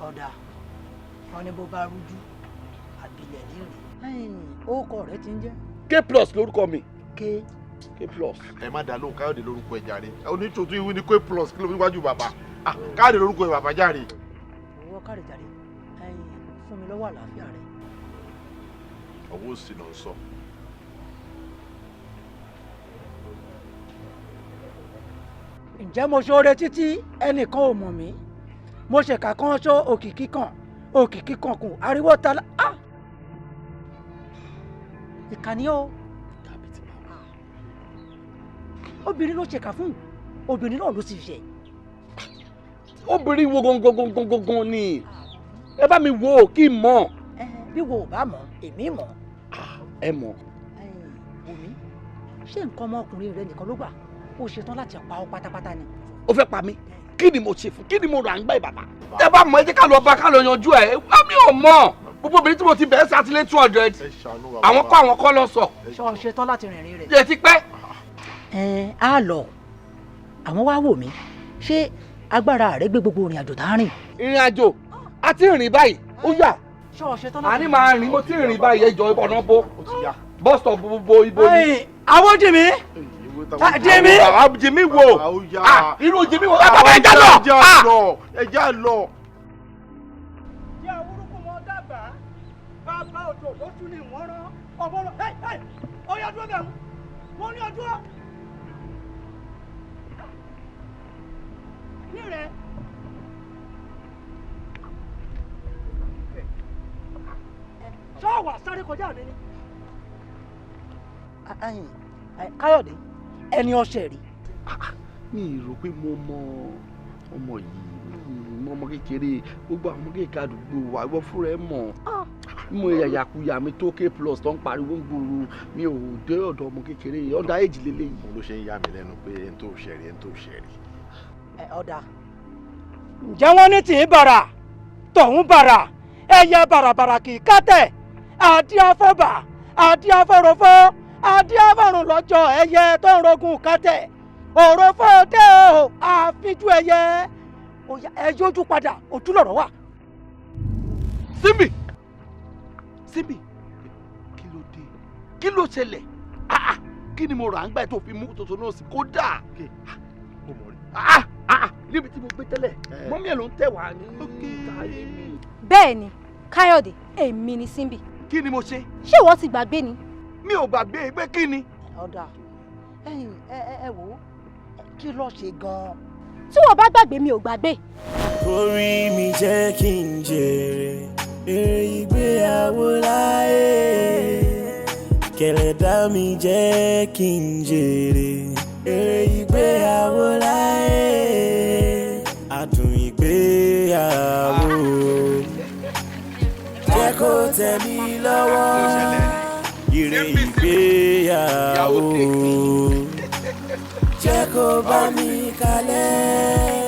ọ̀dà wọn ni bó bá rújú àbílẹ̀ nírìn orúkọ rẹ ti ń jẹ́. K+ lórúkọ mi. K+. ẹ má dá lóhùn Káyọ̀dé lórúkọ ẹ jàre onítòótọ́ ìwé ni K+ kí ló fi wájú bàbá Káyọ̀dé lórúkọ ẹ bàbá jàre. owó káre jàre fún mi lọ́wọ́ àlàáfíà rẹ. ọwọ́ òsì náà sọ. ǹjẹ́ mo ṣoore títí ẹnìkan ò mọ̀ mí mo ṣèkà kan ṣó òkìkí kan kù ariwo ta la ìkànnì o obìnrin ló ṣèkà fún obìnrin náà ló sì ṣe. obìnrin wo gangan ni ẹ bá mi wo kí n mọ̀. bí wo ò bá mọ̀ èmi mọ̀. ẹ mọ̀. omi ṣé nǹkan ọmọkùnrin rẹ nìkan ló gbà ó ṣetán láti pa ọ́ pátápátá ni. ó fẹ́ pa mí kí ni mo ṣe fún kí ni mo rà ń gbá ìbàbà. ẹ bá mọ̀ ẹ jẹ́ ká lọ bá ká lọ yanjú ẹ̀ mi ò mọ̀ gbogbo obìnrin tí mo ti bẹ̀ẹ́ sátidé 200 àwọn kọ́ lọ sọ. ṣé o ṣetán láti rìnrìn rẹ̀. yẹ ti pẹ́. á lọ àwọn wá wò mí ṣé agbára rẹ gbé gbogbo ìrìn àjò tá a rìn. ìrìn àjò a ti rìn báyìí ó yà àní máa rìn mo ti rìn báyìí ẹjọ ọ̀nà bó bus stop gbogbo ibo ni. àwọn Jimmy Jimmy wo irú Jimmy wo bàbá ẹja lọ. ẹja lọ. ìyá burúkú mọ dábàá bàbá òjò ló tún ní ìwọ́n rán ọmọ rẹ ọyọ dúró bẹ̀rù wọ́n ní ọdún ọ́. ní rẹ̀. sọ́ọ̀wà sáré kọjá mi ni. Káyọ̀dé ẹni ọṣẹ rí. mi rò pé mo mọ ọmọ yìí mo ọmọ kékeré gbogbo àwọn kékeré àdúgbò wa ìwọ fúnra ẹ mọ̀ mo yàyàkuyà mi tó K+ tó ń pariwo ń gbòòrò mi ò dé ọ̀dọ̀ ọmọ kékeré ọ̀dà èjì lélẹ́yìí. mo ló ṣe ń yà mí lẹ́nu pé ẹni tó ṣẹ̀rí. ọ̀dà ǹjẹ́ wọ́n ní tì í bàrà tọ̀hún bàrà ẹyẹ bàràbàrà kì í kátẹ̀ àdí afọ́bà àdí afọ́rọ̀fọ́ àdí afọ́rùn lọ́jọ́ ẹyẹ tó ń rogun kátẹ̀ òròfọ́ dé o àfijú ẹyẹ òyà ẹ yójú padà òtún lọ̀rọ̀ wà. Símbì kí ló ṣẹlẹ̀ kí ni mo rà ń gbà tó fi mú tuntun náà sí kódà níbi tí mo gbé tẹ́lẹ̀ mọ́mí ẹ̀ ló ń tẹ̀ wá ní ìtàyè mi. bẹ́ẹ̀ ni Káyọ̀dé èmi ni Símbì. kí ni mo ṣe. ṣé ìwọ ti gbàgbé ni. mi ò gbàgbé pé kí ni. ọ̀dà ẹ wò ó kí ló ṣe gan-an. tí wọ́n bá gbàgbé mi ò gbàgbé. orí mi jẹ́ kí n jèrè èrè ìgbéyàwó láyé kẹlẹ́dá mi jẹ́ kí n jèrè èrè ìgbéyàwó láyé adùn ìgbéyàwó jẹ́ kó tẹ́ mi lọ́wọ́ èrè ìgbéyàwó jẹ́ kó bá mi kalẹ̀.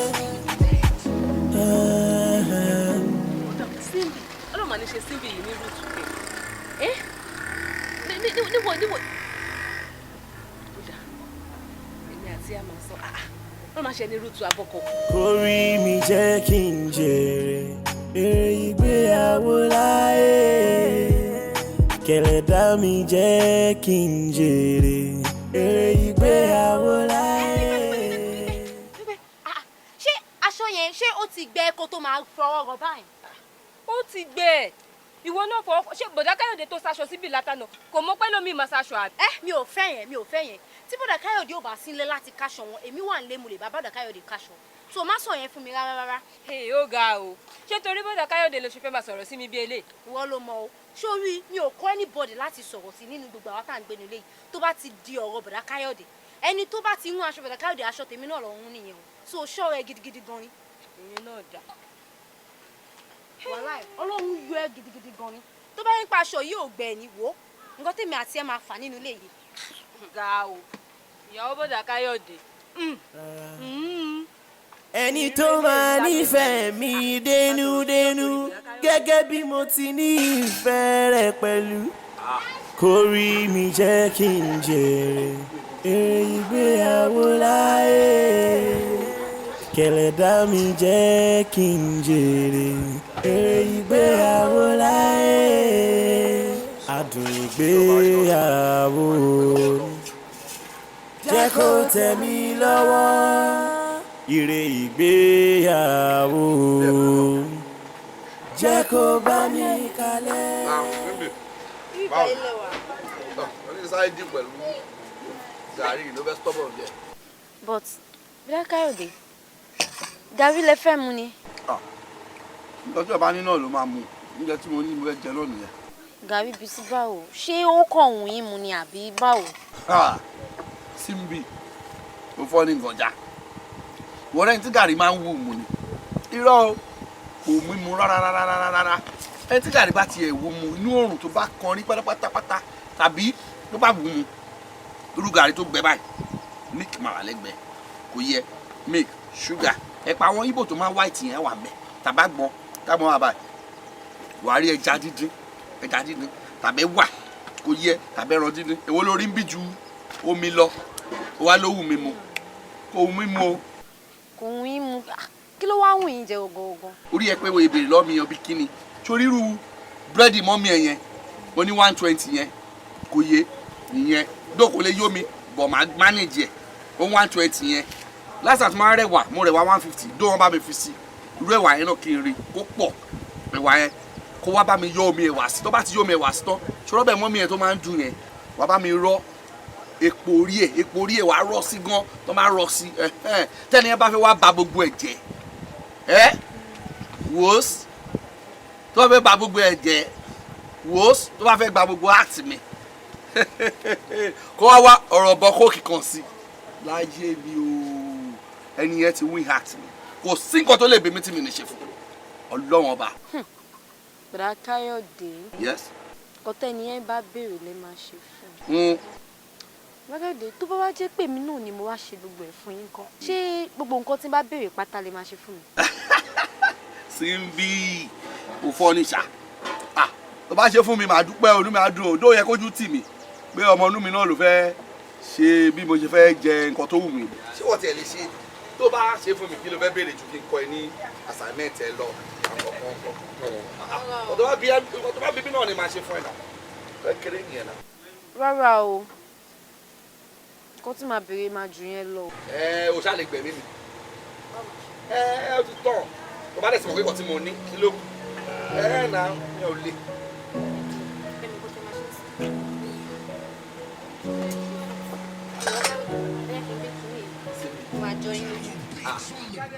tí a máa sọ wọ́n máa ṣe ní rútu abọ́kọ̀. Orí mi jẹ́ kí n jèrè èrè ìgbéyàwó láyé. Kẹ̀lẹ́dá mi jẹ́ kí n jèrè èrè ìgbéyàwó láyé. Ṣé aṣọ yẹn ṣé ó ti gbẹ kó tó máa fọwọ́ rọ báyìí? Ó ti gbẹ. Ìwọ náà fọwọ́ ṣé bọ̀dá Káyọ̀dé tó ṣaṣọ síbi látànà kò mọ̀ pé lómi máa ṣaṣọ àbí. Mi ò fẹ́ yẹn tí bọ̀dá Káyọ̀dé ò bá sílé láti káṣọ wọn èmi wà nílé mo lè bá bọ̀dá Káyọ̀dé káṣọ so má sọ yẹn fún mi rárá. Ó ga o ṣé torí bọ̀dá Káyọ̀dé ló ṣe fẹ́ máa sọ̀rọ̀ sí mi bí eléyìí. Ìwọ ló mọ o sórí mi ò kọ́ anybody láti sọ̀rọ̀ sí nínú gbogbo àwọn tá à ń gbénu léyìí tó bá ti di ọ̀rọ̀ bọ̀dá Káyọ̀dé ẹni tó bá ti ń rún aṣọ bọ̀dá Káyọ̀dé aṣọ tèmi náà lọ́rùn nìyẹn o so ṣọ́ ẹ gidigidi gan ni. ìyẹn náà dà. wàláì Ọlọ́run yọ ẹ gidigidi gan ni tó bá yín pa aṣọ yìí ò gbẹ ní wò nǹkan tèmi àti ẹ máa fà nínú ilé yìí. ga o ìyàwó bọ̀dá Káyọ̀dé. Ẹni tó máa nífẹ̀ẹ́ mi dénúdénú gẹ́gẹ́ bí mo ti ní ìfẹ́ rẹ̀ pẹ̀lú. Kórí mi jẹ́ kí n jèrè èrè ìgbéyàwó láyé. Kẹ̀lẹ́dá mi jẹ́ kí n jèrè èrè ìgbéyàwó láyé. Adùn ìgbéyàwó jẹ́ kó tẹ̀ mí lọ́wọ́. Ire ìgbéyàwó jẹ́ kó bá mi kalẹ̀. Báwo ní sáré dín pẹ̀lú gàrí ló fẹ́ stọ́bọ̀ jẹ. But bílá Káyọ̀dé gàrí lẹ fẹ́ mu ni. Nǹkan tí ọba ní náà ló máa mu oúnjẹ tí mo ní mo fẹ́ jẹ náà nìyẹn. Gàrí bíi sí báwo ṣé ó kàn wù yín mu ni àbí báwo. Síbi ó fọ́ ní gànjà wọ́n rẹ́ni tí gàrí máa ń wù mú ni irọ́ kò mú mu rárá ẹni tí gàrí bá tiẹ̀ wù mú inú oòrùn tó bá kan rí pátápátá tàbí tó bá wù mú irú gàrí tó gbẹ báyìí milk máa wà lẹ́gbẹ̀ẹ́ kò yẹ milk sugar ẹ̀pà àwọn Ìgbò tó máa white yẹn wà mẹ́ tàbá gbọ́n táwọn wà báyìí wà á rí ẹja dídín tàbí wà kò yẹ tàbí ẹran dídín èwo lórí ń bí ju omi lọ wà ló wù mí mu kò wù mí mu o. Kò wù yín mu kí ló wá wù yín jẹ ogogo. Orí ẹ pé wo ìbéèrè lọ́mí yan bí kíni torí irú búrẹ́dì mọ́mí ẹ yẹn ó ní 120 yẹn kò yé ìyẹn dókòó lè yó mi bọ̀ máa manage ẹ̀ ó 120 yẹn lásà tó máa rẹwà mo rẹwà 150 dó wọn bá mi fi sí irú ẹ̀wà yẹn náà kí n rí kó pọ̀ ẹ̀wà yẹn kó wá bá mi yọ omi ẹ̀wà sí tó bá ti yọ omi ẹ̀wà sí tán ṣọlọ́ bẹ́ẹ̀ mọ́mí yẹn tó máa ń dùn yẹn wà bá mi rọ epo orí ẹ̀ wà rọ sí gan tó máa rọ sí tẹ́ni ẹ bá fẹ́ wá ba gbogbo ẹ̀ jẹ́ wòós tó bá fẹ́ ba gbogbo ẹ̀ jẹ́ wòós tó bá fẹ́ gba gbogbo àti mi kó wá ọ̀rọ̀ bọ kóòkì kan sí láyé mi o ẹni yẹn ti win heart mi kò sí nǹkan tó lè bí mi tí mi ní ṣe fún Ọlọ́run ọba. Bọ̀dá Káyọ̀dé. Yes. Kọ́tẹ́ ni ẹ bá béèrè lẹ́ máa ṣe fún. Káyọ̀dé tó bá wá jẹ́ pé mi náà ni mo wá ṣe gbogbo ẹ̀ fún yín kan ṣé gbogbo nǹkan tí n bá béèrè pátá lè máa ṣe fún mi. Síbí ò fọ́ ní ṣá tó bá ṣe fún mi màá dúpẹ́ olú mi á dùn òdó yẹ kójú tì mí pé ọmọ inú mi náà ló fẹ́ ṣe bí mo ṣe fẹ́ jẹ nǹkan tó wù mí. Ṣé wọ́n tiẹ̀ lè ṣe tó bá ṣe fún mi kí ló fẹ́ béèrè ju kí n kọ́ ẹ ní assignment ẹ lọ ọ̀dọ́ bá bíbí náà ni màá ṣe fún ẹ náà fẹ́ kéré nìyẹn náà. Rárá o kó tí màá béèrè máa jù yẹn lọ. O ṣáà lè gbẹ̀mí mi ó ti tàn tó bá dẹ̀ sọ pé kò tí mo ní kí ló kù náà mi ò lè.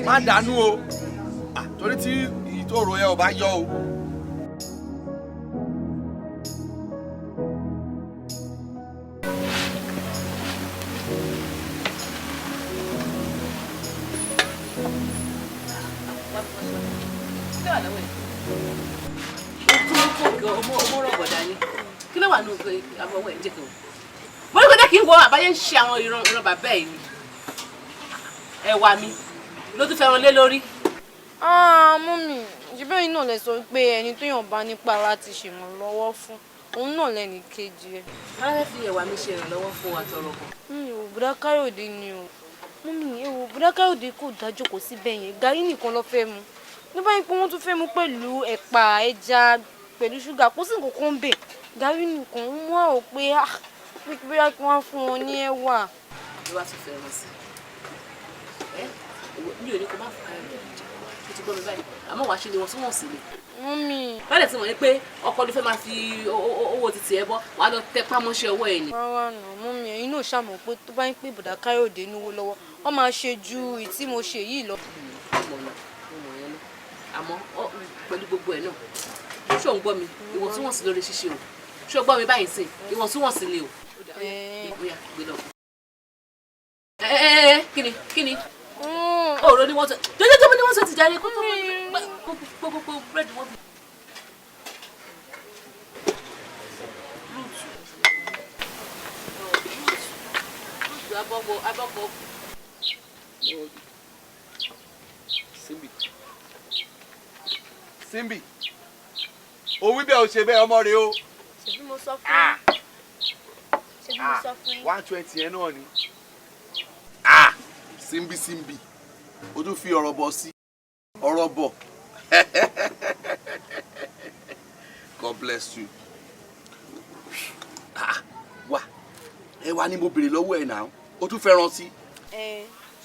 Má dànù o torí tí ìtòrò ẹ ò bá yọ o. kí ló wà nù àwọn ọwọ́ ẹ̀ ń jẹ́ kí n wò mo ní kó jẹ́ kí n wọ àbáyé ń ṣe àwọn ìran bàbá ẹ̀ ni ẹ̀wà mi ló tún fẹ́ràn lé lórí. Mummy ìjìbẹ́ yìí náà lè sọ pé ẹni tó yàn bá nípa láti ṣèrànlọ́wọ́ fún òun náà lẹ́ni kejì ẹ̀. má fẹ́ fi ẹ̀wà mi ṣe ìrànlọ́wọ́ fún wa tọrọ kan. Bọ̀dá Káyọ̀dé ni o. Mummy, ewo bùdá Káyọ̀dé kò dájú kò sí bẹ́ẹ̀ yẹn. Gàrí nìkan ló fẹ́ mu. Ní báyìí pé wọ́n tún fẹ́ mu pẹ̀lú ẹ̀pà, ẹja, pẹ̀lú ṣúgà. Kò sí nǹkan kan bẹ́ẹ̀. Gàrí nìkan ń wá ò pé bóyá kí wọ́n fún wọn ní ẹ̀wà. Àbí wàá tún fẹ́ wọn sí. Mi ò ní kó má fún Káyọ̀dé ìjà. Ó ti gbọ́ mi báyìí. Àmọ́ wàá ṣe ni wọ́n tún wọ̀n sí mi. Mummy. Bálẹ̀ tí mo ní pé ọkọ ló fẹ́ máa fi owó títì ẹ bọ́, wàá lọ tẹ pámọ́ṣẹ́ owó ẹ ni. Rárá nà, Mummy, ẹ̀yin náà ṣàmọ̀ pé tó bá ń pè bùdá Káyọ̀dé níwó lọ́wọ́, wọ́n máa ṣe ju ìtí mo ṣe yìí lọ. Mo mọ̀ yẹn náà. Àmọ́ pẹ̀lú gbogbo ẹ̀ náà, ṣé ò ń gbọ́ mi? Ìwọ̀ntúnwọ̀nsì lórí ṣíṣe o. Ṣé o gbọ́ mi báyìí sí? Ìwọ̀ntúnwọ̀nsì ni o. Bóyá gbé lọ. Kíni? Ọ̀rọ̀ ni wọ́n sọ. Jọjọ́ ni wọ́n sọ ti jáde kó tó gbogbo búrẹ́dì wọ́n fi. Abọ́bọ̀. Simbi. O wí bẹ́ẹ̀ o ṣe bẹ́ẹ̀ ọmọ rẹ o. Ṣebí mo sọ fún yín. Ṣebí mo sọ fún yín. 120 yẹn náà ni. Simbi. O tún fi ọ̀rọ̀ bọ̀ sí. Ọ̀rọ̀ bọ̀. God bless you. Wá ẹ wá ní mo béèrè lọ́wọ́ ẹ̀ náà. O tún fẹ́ràn sí.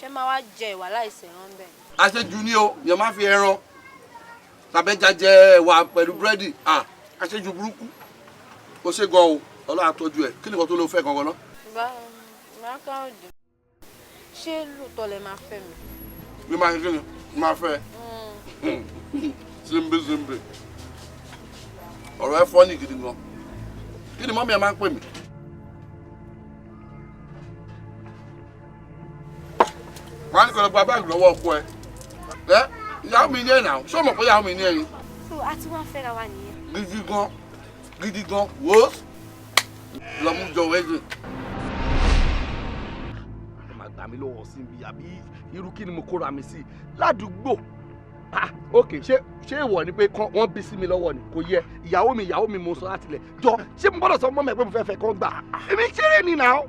Ṣé máa wá jẹ ìwà láìsẹ̀ rán bẹ́ẹ̀? Àṣejù ni o, yẹn máa fi ẹran. Tàbẹ́jà jẹ ẹ̀wà pẹ̀lú búrẹ́dì. Àṣejù burúkú. O ṣe gan o, Ọlọ́run á tọ́jú ẹ̀. Kí ni nǹkan tó lè fẹ́ gangan náà? Bá Káyọ̀dé. Ṣé lóòótọ́ lẹ máa fẹ́ mi? Mi máa ṣe kí ni? Máa fẹ́. Simbi. Ọ̀rọ̀ ẹ fọ́ ní gidi gan. Kí ni mọ́mí ẹ máa ń pè mí? Wọ́n á ní kí lọ gba báàgì lọ́wọ́ ọkọ ẹ. Ìyàwó mi ní ẹ̀ náà. Ṣé o mọ̀ pé ìyàwó mi ní ẹ̀yìn? So a ti wá fẹ́ra wa nìyẹn. Gidi gan. Wò ó. Lọ mú jọ wẹ́dìn. Ẹ máa gbà mí lọ́wọ́ Simbi àbí irú kí ni mo kóra mi sí ládùúgbò. Ok, ṣé ìwọ ni pé wọ́n bí sí mi lọ́wọ́ ni kò yẹ ìyàwó mi mo sọ láti lẹ̀ jọ ṣé mo gbọ́dọ̀ sọ mọ́ mi pé mo fẹ́ fẹ́ kán gbà èmi ṣeré ni náà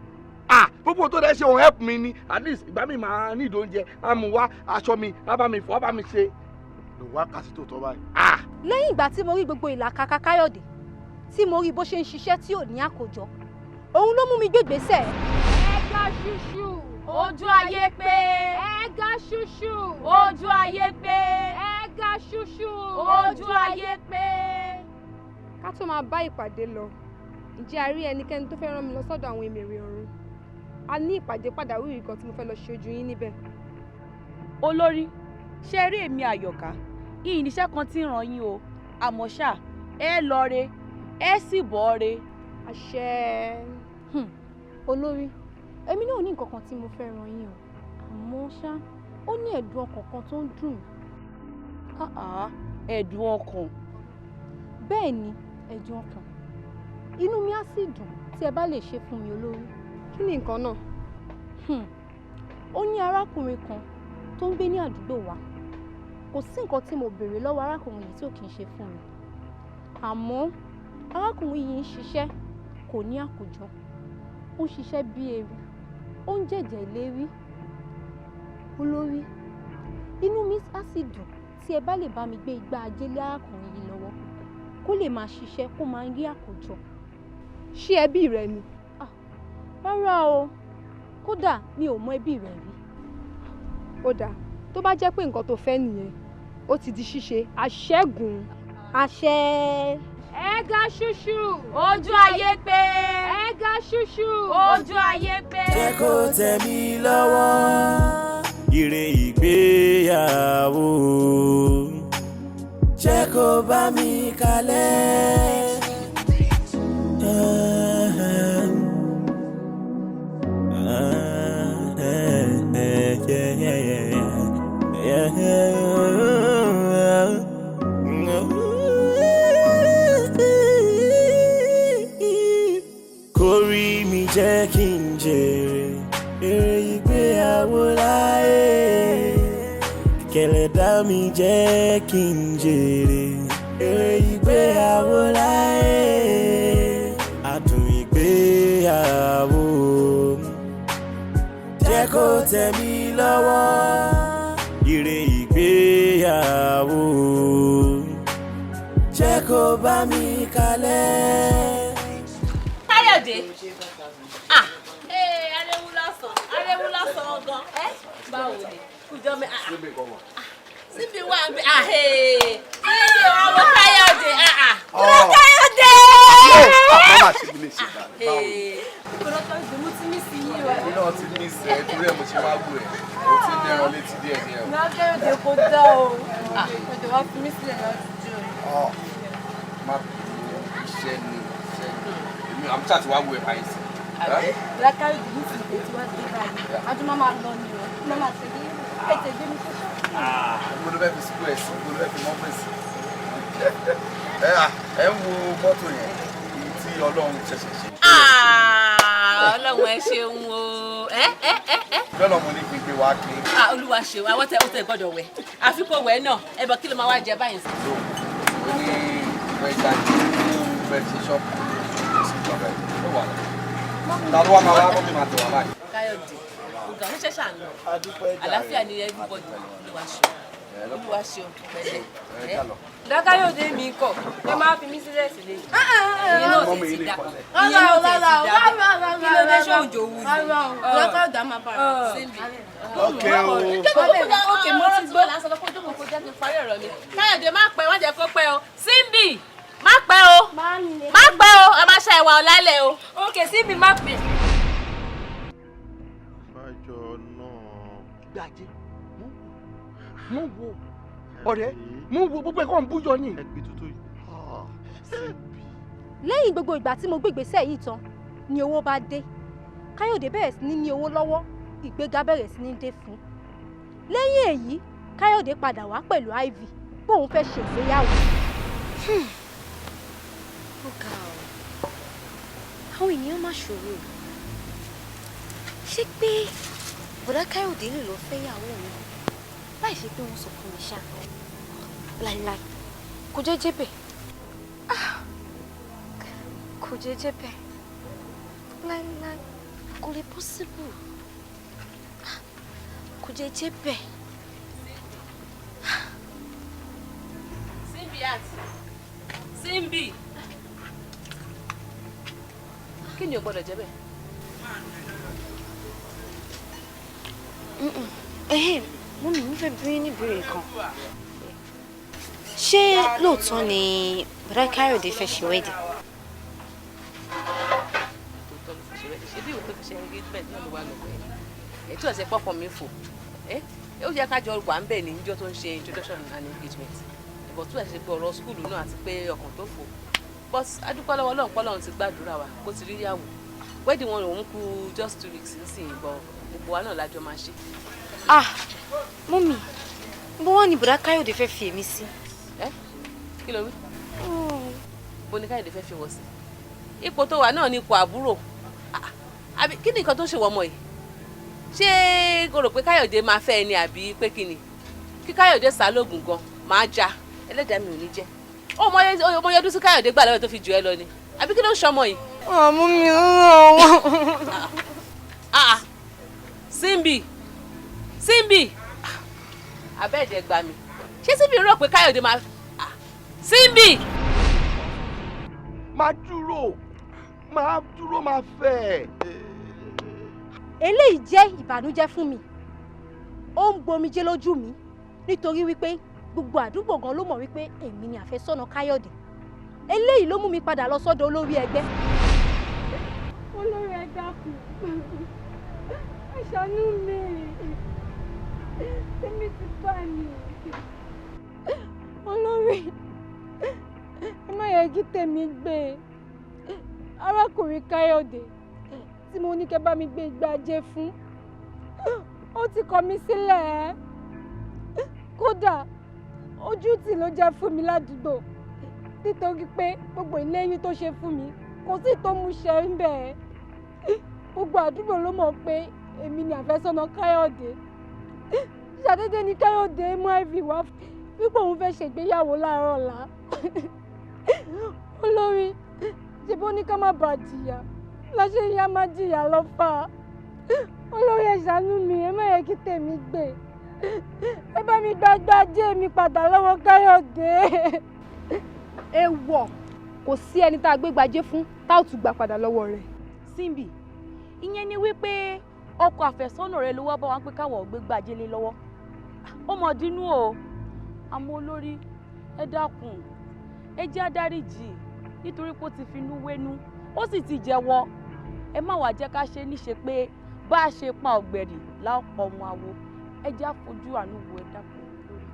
gbogbo tó dẹ́ ṣe òun help mi ni at least ìgbà mi máa ní ìdó oúnjẹ á mú wá aṣọ mi á bá mi fọ á bá mi ṣe. lò wá kásì tó tọ́ báyìí. lẹ́yìn ìgbà tí mo rí gbogbo ìlàkàkà Káyọ̀dé tí mo rí bó ṣe ń ṣiṣẹ́ tí ò ní àkójọ òun ló mú mi gbégbèsè. ẹ̀ka ṣuṣu ojú ayé pé ẹ̀ka ṣuṣu ojú ayé pé ẹ̀ka ṣuṣu ojú ayé pé. ká tó máa bá ìpàdé lọ ǹjẹ́ a rí ẹnikẹ́ni tó fẹ́ rán mi lọ sọ́dọ̀ àwọn èmèrè ọ̀run a ní ìpàdé pàjáwìrì kan tí mo fẹ́ lọ ṣe ojú yín níbẹ̀. olórí ṣe rí èmi àyọ̀ká yìí níṣẹ́ kan tí ń ràn yín o àmọ́ ṣá ẹ lọ re ẹ sì bọ̀ re. àṣẹ. olórí èmi náà ní nǹkan kan tí mo fẹ́ ràn yín o àmọ́ ṣá ó ní ẹ̀dùn ọkàn kan tó ń dùn mí. ẹ̀dùn ọkàn. bẹ́ẹ̀ ni ẹ̀dùn ọkàn inú mi á sì dùn tí ẹ bá lè ṣe fún mi olórí. kí ni nǹkan náà? ó ní arákùnrin kan tó ń gbé ní àdúgbò wa kò sí nǹkan tí mo béèrè lọ́wọ́ arákùnrin yìí tí ò kì í ṣe fún mi àmọ́ arákùnrin yìí ń ṣiṣẹ́ kò ní àkójọ ó ń ṣiṣẹ́ bí ewu ó ń jẹ̀jẹ̀ ìlérí olórí inú mi á sì dùn tí ẹ bá lè bá mi gbé igbá ajé lé arákùnrin yìí lọ́wọ́ kó lè máa ṣiṣẹ́ kó máa rí àkójọ. ṣé ẹbí rẹ ni? rárá o kódà mi ò mọ ẹbí rẹ rí. ó dáa tó bá jẹ́ pé nǹkan tó fẹ́ nìyẹn ó ti di ṣíṣe àṣẹ́gun. àṣẹ. ẹ̀ka ṣuṣu ojú ayé pé ẹ̀ka ṣuṣu ojú ayé pé. jẹ́ kó tẹ̀ mí lọ́wọ́ ire ìgbéyàwó jẹ́ kó bá mi kalẹ̀. Kórí mi jẹ́ kí n jèrè èrè ìgbéyàwó láyé kẹlẹ́dá mi jẹ́ kí n jèrè èrè ìgbéyàwó láyé adùn ìgbéyàwó jẹ́ kó tẹ̀ mí lọ́wọ́ ire ìgbéyàwó jẹ́ kó bá mi kalẹ̀. Káyọ̀dé arẹwú lọ́sàn gan báwo ni kùjọ mi síbi wà bí síbi ọmọ Káyọ̀dé Káyọ̀dé. mama ṣe mi lè ṣe dáadáa. Káyọ̀dé mo ti mí sí yín o. èmi náà ti mí sí ẹ torí ẹ mo ṣe wá wù ẹ o ti ní ẹran létí díẹ̀ díẹ̀ o. Káyọ̀dé kò dá o Káyọ̀dé wá fi mí sílẹ̀ láti jọ ẹ. má iṣẹ́ ni èmi àmì ṣáà ti wá wù ẹ báyìí sí. Káyọ̀dé ní ti ìgbé tí wọ́n ti báyìí adúmọ̀ máa lọ ni o máa ṣe ní ètè ìgbé mi tó ṣe. mo ló fẹ́ fi sukú ẹ̀ sí mo ló fẹ́ fi mọ́fẹ́ sí. ẹ ń wo mọ́tò yẹn èyí tí Ọlọ́run ṣẹ̀ṣẹ̀ ṣe. Ọlọ́run ẹ ṣeun o. lọ́nà mo ní kí n gbé wá kí. Olúwa ṣeun àwọn tẹ gbọ́dọ̀ wẹ̀ àfi kò wẹ̀ náà ẹ bọ̀ kí ló máa wá jẹ báyìí sí. ó ní ìfẹ́ ìdájí ìfẹ́ ti ṣọ́ọ̀bù ìjọba ẹ̀ wà lọ. ta ló wá máa wá mọ́mí máa tẹ̀ wá báyìí. Káyọ̀dé ọ̀gá ń ṣẹ̀ṣà ń lọ àlàáfíà ni everybody Olúwa ṣeun pẹ̀lẹ́. Káyọ̀dé mi kọ̀ ẹ máa fi mí sílẹ̀ sílẹ̀. ìyẹn náà ti dá kí ló dé ṣé òjò wù ní. Káyọ̀dé máa bá a síbi. Okay, mo ti gbọ́ lásán lọ́kọ́ jókòó kó jẹ́ kí n parí ọ̀rọ̀ mi. Káyọ̀dé má pẹ́ wọ́n jẹ́ kó pẹ́ o. Símbì má pẹ́ o má pẹ́ o ẹ má ṣe ìwà ọ̀làlẹ̀ o. Okay, Símbì má pẹ́. Bájọ náà. Gbàjé mo wo ọ̀rẹ́ mo wo gbogbo ẹ̀kọ́ ń bújọ ní. Ẹgbẹ́ tuntun yìí. lẹ́yìn gbogbo ìgbà tí mo gbé ìgbésẹ̀ yìí tán ni owó bá dé Káyọ̀dé bẹ̀rẹ̀ sí ní owó lọ́wọ́ ìgbéga bẹ̀rẹ̀ sí ní dé fún un. lẹ́yìn èyí Káyọ̀dé padà wá pẹ̀lú Ivy bóun fẹ́ ṣe ìgbéyàwó. ó ga ọ àwọn ènìyàn má ṣòro ṣé pé bọ̀dá Káyọ̀dé lè lọ fẹ́yàwó mi láì ṣe pé wọ́n sọ fún mi ṣá láíláí kò jẹ́jẹ́ bẹ́ẹ̀ kò jẹ́jẹ́ bẹ́ẹ̀ láíláí kò lè possible kò jẹ́jẹ́ bẹ́ẹ̀. Símbì kí ni o gbọ́dọ̀ jẹ́ bẹ́ẹ̀. Mọ́mì mi fẹ́ bí ní ìbéèrè kan. Ṣé lóòótọ́ ni bọ̀dá Káyọ̀dé fẹ́ ṣe wẹ́dì? ṣe bí òkú ṣe engagement náà ló wà lọ́wọ́ ẹ̀ ètò ọ̀sẹ̀ pọ́pọ̀ mi fò ó yẹ ká jọ wà ń bẹ̀ ní ìjọ tó ń ṣe introduction and engagement ìbọ̀ tó ẹ̀ ṣe pé ọ̀rọ̀ skúlù náà àti pé ọkàn tó fò but adúpẹ́ lọ́wọ́ Ọlọ́run pé Ọlọ́run ti gbàdúrà wa kó ti rí yàwó wedding wọn òun kù just 2 weeks nísìnyí bọ̀ gbogbo wa náà lájọ máa ṣe. Mọ́mì bó wọ́n ní bọ̀dá Káyọ̀dé fẹ́ fi èmi sí. Kí ló wí? Bó ní Káyọ̀dé fẹ́ fi wọ̀ sí ipò tó wà náà ní ipò àbúrò àbí kí ni nǹkan tó ń ṣe wọ ọmọ yìí ṣé o rò pé Káyọ̀dé máa fẹ́ ẹni àbí pé kí ni kí Káyọ̀dé sálógùn gan máa já ẹlẹ́dàá mi ò ní jẹ́ ọmọ yẹdún sí Káyọ̀dé gbà lọ́wọ́ tó fi jù ẹ lọ ni àbí kí ló ń ṣọmọ yìí. Mú mi rán wọn. Símbì abẹ́ẹ̀dẹ̀ gbà mí ṣé Símbì rò pé Káyọ̀dé máa Símbì. máa dúró máa fẹ́. eléyìí jẹ́ ìbànújẹ́ fún mi ó ń gbomijé lójú mi nítorí wípé gbogbo àdúgbò gan ló mọ̀ wípé èmi ni àfẹ́sọ́nà Káyọ̀dé eléyìí ló mú mi padà lọ sọ́dọ̀ olórí ẹgbẹ́. olórí ẹgbẹ́ kù ẹ ṣàánú mi tèmi ti bá mi olórí ẹ má yẹ kí tèmi gbé arákùnrin Káyọ̀dé tí mo ní kẹ́ bá mi gbé ìgbà ajé fún ó ti kọ̀ mí sílẹ̀ kódà ojú tì ló jẹ́ fún mi ládùúgbò nítorí pé gbogbo ìlérí tó ṣe fún mi kò sí tó mú ṣẹ ń bẹ̀ gbogbo àdúgbò ló mọ̀ pé èmi ni àfẹ́sọ́nà Káyọ̀dé ṣàdédé ni Káyọ̀dé mú Ivy wá wípé òun fẹ́ ṣègbéyàwó láàárọ̀ ọ̀la olórí ṣebí ó ní ká má bàa jìyà láṣẹ ìyá má jìyà lọ́fà olórí ẹ ṣàánú mi, ẹ má yẹ kí tèmi gbé. Ẹ bá mi gbàgbé ajé mi padà lọ́wọ́ Káyọ̀dé. Èèwọ̀ kò sí ẹni tá a gbé gbajé fún tá ò tún gbà padà lọ́wọ́ rẹ̀. Simbi, ìyẹn ni wípé ọkọ àfẹ́sọ́nà rẹ ló wá bá wa pé káwọn gbé gbajé lé lọ́wọ́. Ó mọ̀ dínú o, àmọ́ olórí ẹ dákun, ẹ jẹ́ adáríjì nítorí pé ó ti finú wénú, ó sì ti jẹ́wọ́. Ẹ má wàá jẹ́ ká ṣe níṣe pé bá a ṣe pa ọ̀gbẹ̀rì láòpọ̀ ọmọ àwo, ẹ jẹ́ àfojú àánú wo ẹ dákun lórí.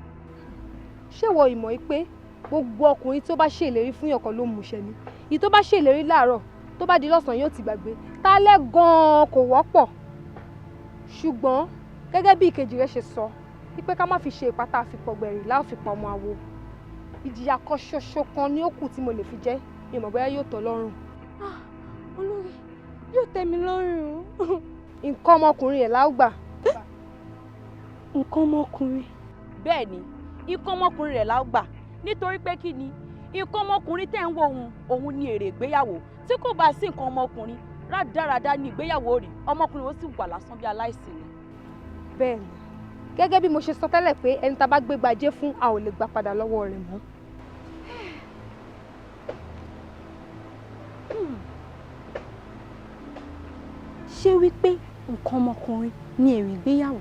Ṣé wọ ìmọ̀ yìí pé gbogbo ọkùnrin tó bá ṣèlérí fún yọ̀kan ló múṣẹ ni? Ìyí tó bá ṣèlérí láàárọ̀ tó bá di lọ́sàn-án yóò ti gbàgbé. Tálẹ́ gan-an kò wọ́pọ̀. Ṣùgbọ́n gẹ́gẹ́ bí ìkejì rẹ̀ ṣe sọ wípé ká má fi ṣe ìpátá àfipọ̀gbẹ̀rì láò fi pa ọmọ àwo. Ìjìyà kan ṣoṣo kan ní ó kù tí mo lè fi jẹ́, mi mọ̀ bóyá yóò tọ́ lọ́rùn. Olórí yóò tẹ́ mi lọ́rùn. Nǹkan ọmọkùnrin ẹ̀ láò gbà. Nǹkan ọmọkùnrin. Bẹ́ẹ̀ ni, nǹkan ọmọkùnrin rẹ̀ la ó gbà nítorí pé kí ni nǹkan ọmọkùnrin tẹ̀ ń wo òun ni èrè ìgbéyàwó. Tí kò bá sí nǹkan ọmọkùnrin rádaràda ní ìgbéyàwó rí, ọmọkùnrin ó sì wà lásán bí aláìsí ni. Bẹ́ẹ̀ ni, gẹ́gẹ́ bí mo ṣe sọ tẹ́lẹ̀ pé ẹni tá a bá gbé gbajé fún a ò lè gbà padà lọ́wọ́ rẹ̀ mọ́. Ṣé wípé nǹkan ọmọkùnrin ni èrè ìgbéyàwó?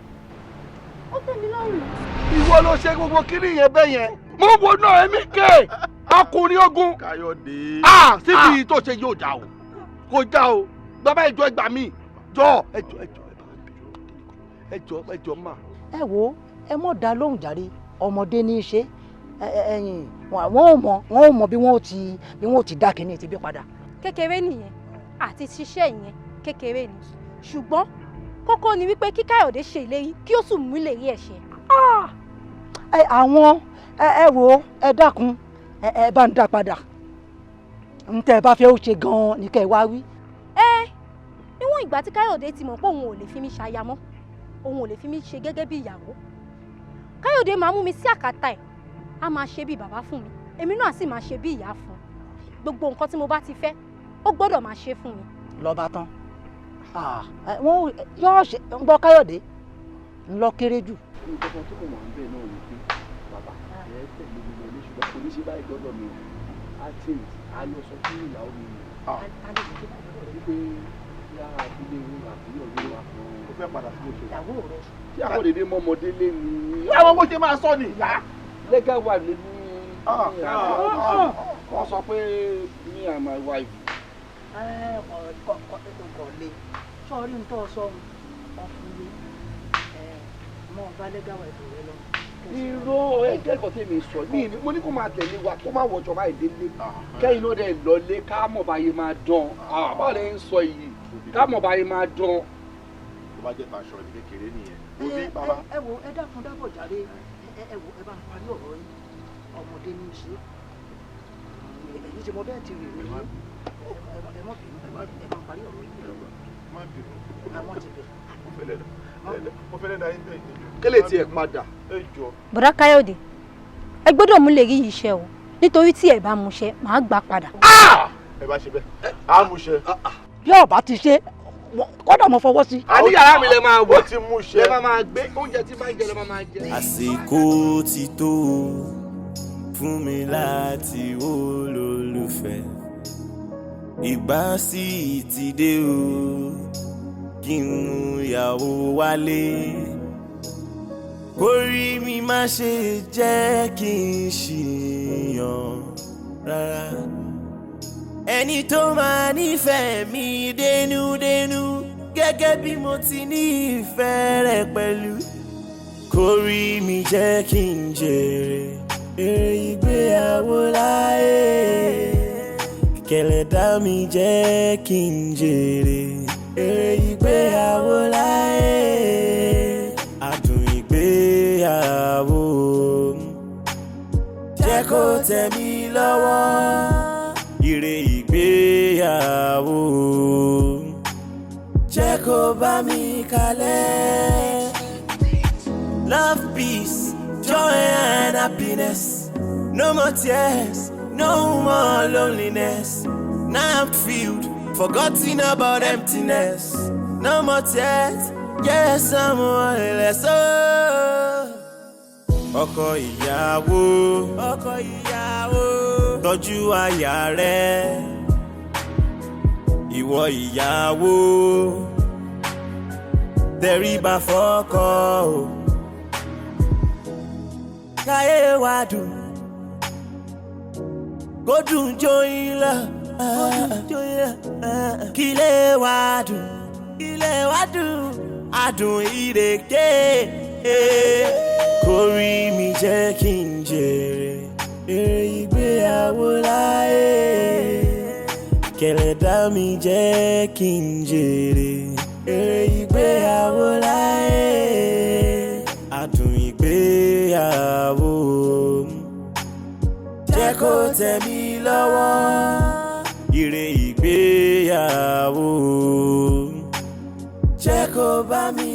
Ó tẹ́ mi lọ́rùn. Ìwọ ló ṣe gbogbo kíní yẹn bẹ́ẹ̀ yẹn. Mo wo náà èmi ké ọkùnrin ogun. Káyọ̀dé. Síbi tó ṣe yóò já o. Kò já o. Bàbá ìjọ ẹgbà mi. Jọ ẹjọ mà. Ẹ wo ẹ mọ̀ dá lóhùn jàre, ọmọdé ní í ṣe. Ẹ̀yin wọn ò mọ bí wọn ò ti dá kíní ti bí padà. Kékeré nìyẹn àti ṣiṣẹ́ ìyẹn kékeré ni. Ṣùgbọ́n kókó ni wípé kí Káyọ̀dé ṣe ìlérí kí ó sì mú ìlérí ẹ̀ ṣẹ. Àwọn ẹ wo ẹ dákun ẹ bá ń dá padà. Ntẹ́ ẹ bá fẹ́ ó ṣe gan-an ní kẹ́ ẹ wá wí. Níwọ̀n ìgbà tí Káyọ̀dé ti mọ̀ pé òun ò lè fi mí ṣaya mọ́, òun ò lè fi mí ṣe gẹ́gẹ́ bí ìyàwó. Káyọ̀dé máa mú mi sí àkàtà ẹ̀, á máa ṣe bí bàbá fún mi, èmi náà sì máa ṣe bí ìyá fún un. Gbogbo nǹkan tí mo bá ti fẹ́, ó gbọ́dọ̀ máa ṣe fún mi. Lọ́ba tán wọn yóò ṣe ń gbọ́ Káyọ̀dé ń lọ kéré jù. Nǹkan tó kàn wá ń bẹ̀ náà ni pé bàbá ẹ̀ tẹ̀lé mi lọ ní ṣùgbọ́n kò ní ṣe báyìí gbọ́dọ̀ mi á change á lọ sọ fún ìyàwó mi wípé yára abúlé wọn àbúrò mi wà fún un. Ó fẹ́ padà sí oṣù. Ìyàwó rẹ. Tí àwọn òdèdè mọ ọmọdé lé ní. Àwọn bó ṣe máa sọ nìyá. Lẹ́gà wà lé ní. Wọ́n sọ pé me and my wife. Kọ̀ lé sọ́ọ́rí ń tọ́ sọ́run ọkùnrin mọ́ ọba lẹ́gà wà ìbò rẹ lọ. Irọ́ ẹ̀kẹ́kọ̀ọ́ tèmi sọ mo ní kó máa tẹ̀lé wa kó máa wọjọ báyìí délé kẹ́yìn náà dẹ̀ lọlé ká mọ̀ báyé máa dán báwo lè ń sọ yìí ká mọ̀ báyé máa dán. Tó bá jẹ́ tàṣọ ìdí kékeré nìyẹn. Òbí bàbá. Ẹ wo ẹ dákun dábọ̀ jàre ẹ wo ẹ bá ń parí ọ̀rọ̀ yín ọmọdé ní í ṣe èyí tí mo bẹ́ẹ̀ ti rè é ẹ mọ̀ bínú ẹ bá ń parí ọ̀rọ̀ yín. Àwọn ti bẹ̀. Mo fẹ́ lẹ́nu ayé bẹ́ẹ̀ ni. Kélé tiẹ̀ padà. Bọ̀dá Káyọ̀dé, ẹ gbọ́dọ̀ mú lè rí iṣẹ́ o, nítorí tí ẹ bá mú ṣẹ, màá gbà padà. Ẹ bá ṣe bẹ́ẹ̀, á mú ṣe. Bí ọba ti ṣe kọ́dà mo fọwọ́ sí. A ní yàrá mi lè máa wọ̀ tí mú ṣe. Lè máa gbé oúnjẹ tí máa ń jẹ lè máa jẹ. Àsìkò ti tó fún mi láti olólùfẹ́. Ìgbà sì ti dé o, kí n mú ìyàwó wálé. Kórí mi má ṣe jẹ́ kí n ṣìyàn rárá. Ẹni tó máa nífẹ̀ẹ́ mi dénúdénú gẹ́gẹ́ bí mo ti nífẹ̀ẹ́ rẹ̀ pẹ̀lú. Kórí mi jẹ́ kí n jèrè èrè ìgbéyàwó láyé. Kẹ̀lẹ́dá mi jẹ́ kí n jèrè èrè ìgbéyàwó láyé. Adùn ìgbéyàwó jẹ́ kó tẹ́ mi lọ́wọ́. Ire ìgbéyàwó jẹ́ kó bá mi kalẹ̀. Love, peace, joy and happiness. No more tears, no more loneliness. Now I'm filled, forgotten about emptiness. No more tears, jẹ́ someone less ọkọ ìyàwó tọ́jú aya rẹ̀ ìwọ ìyàwó tẹríba fọ́kọ o káyé wa dùn kó dùn jóyin lọ kílé wa dùn adùn ìrèké kórí mi jẹ́ kí n jèrè èrè ìgbéyàwó láyé kẹlẹ́dá mi jẹ́ kí n jèrè èrè ìgbéyàwó láyé adùn ìgbéyàwó jẹ́ kó tẹ̀ mí lọ́wọ́ èrè ìgbéyàwó jẹ́ kó bá mi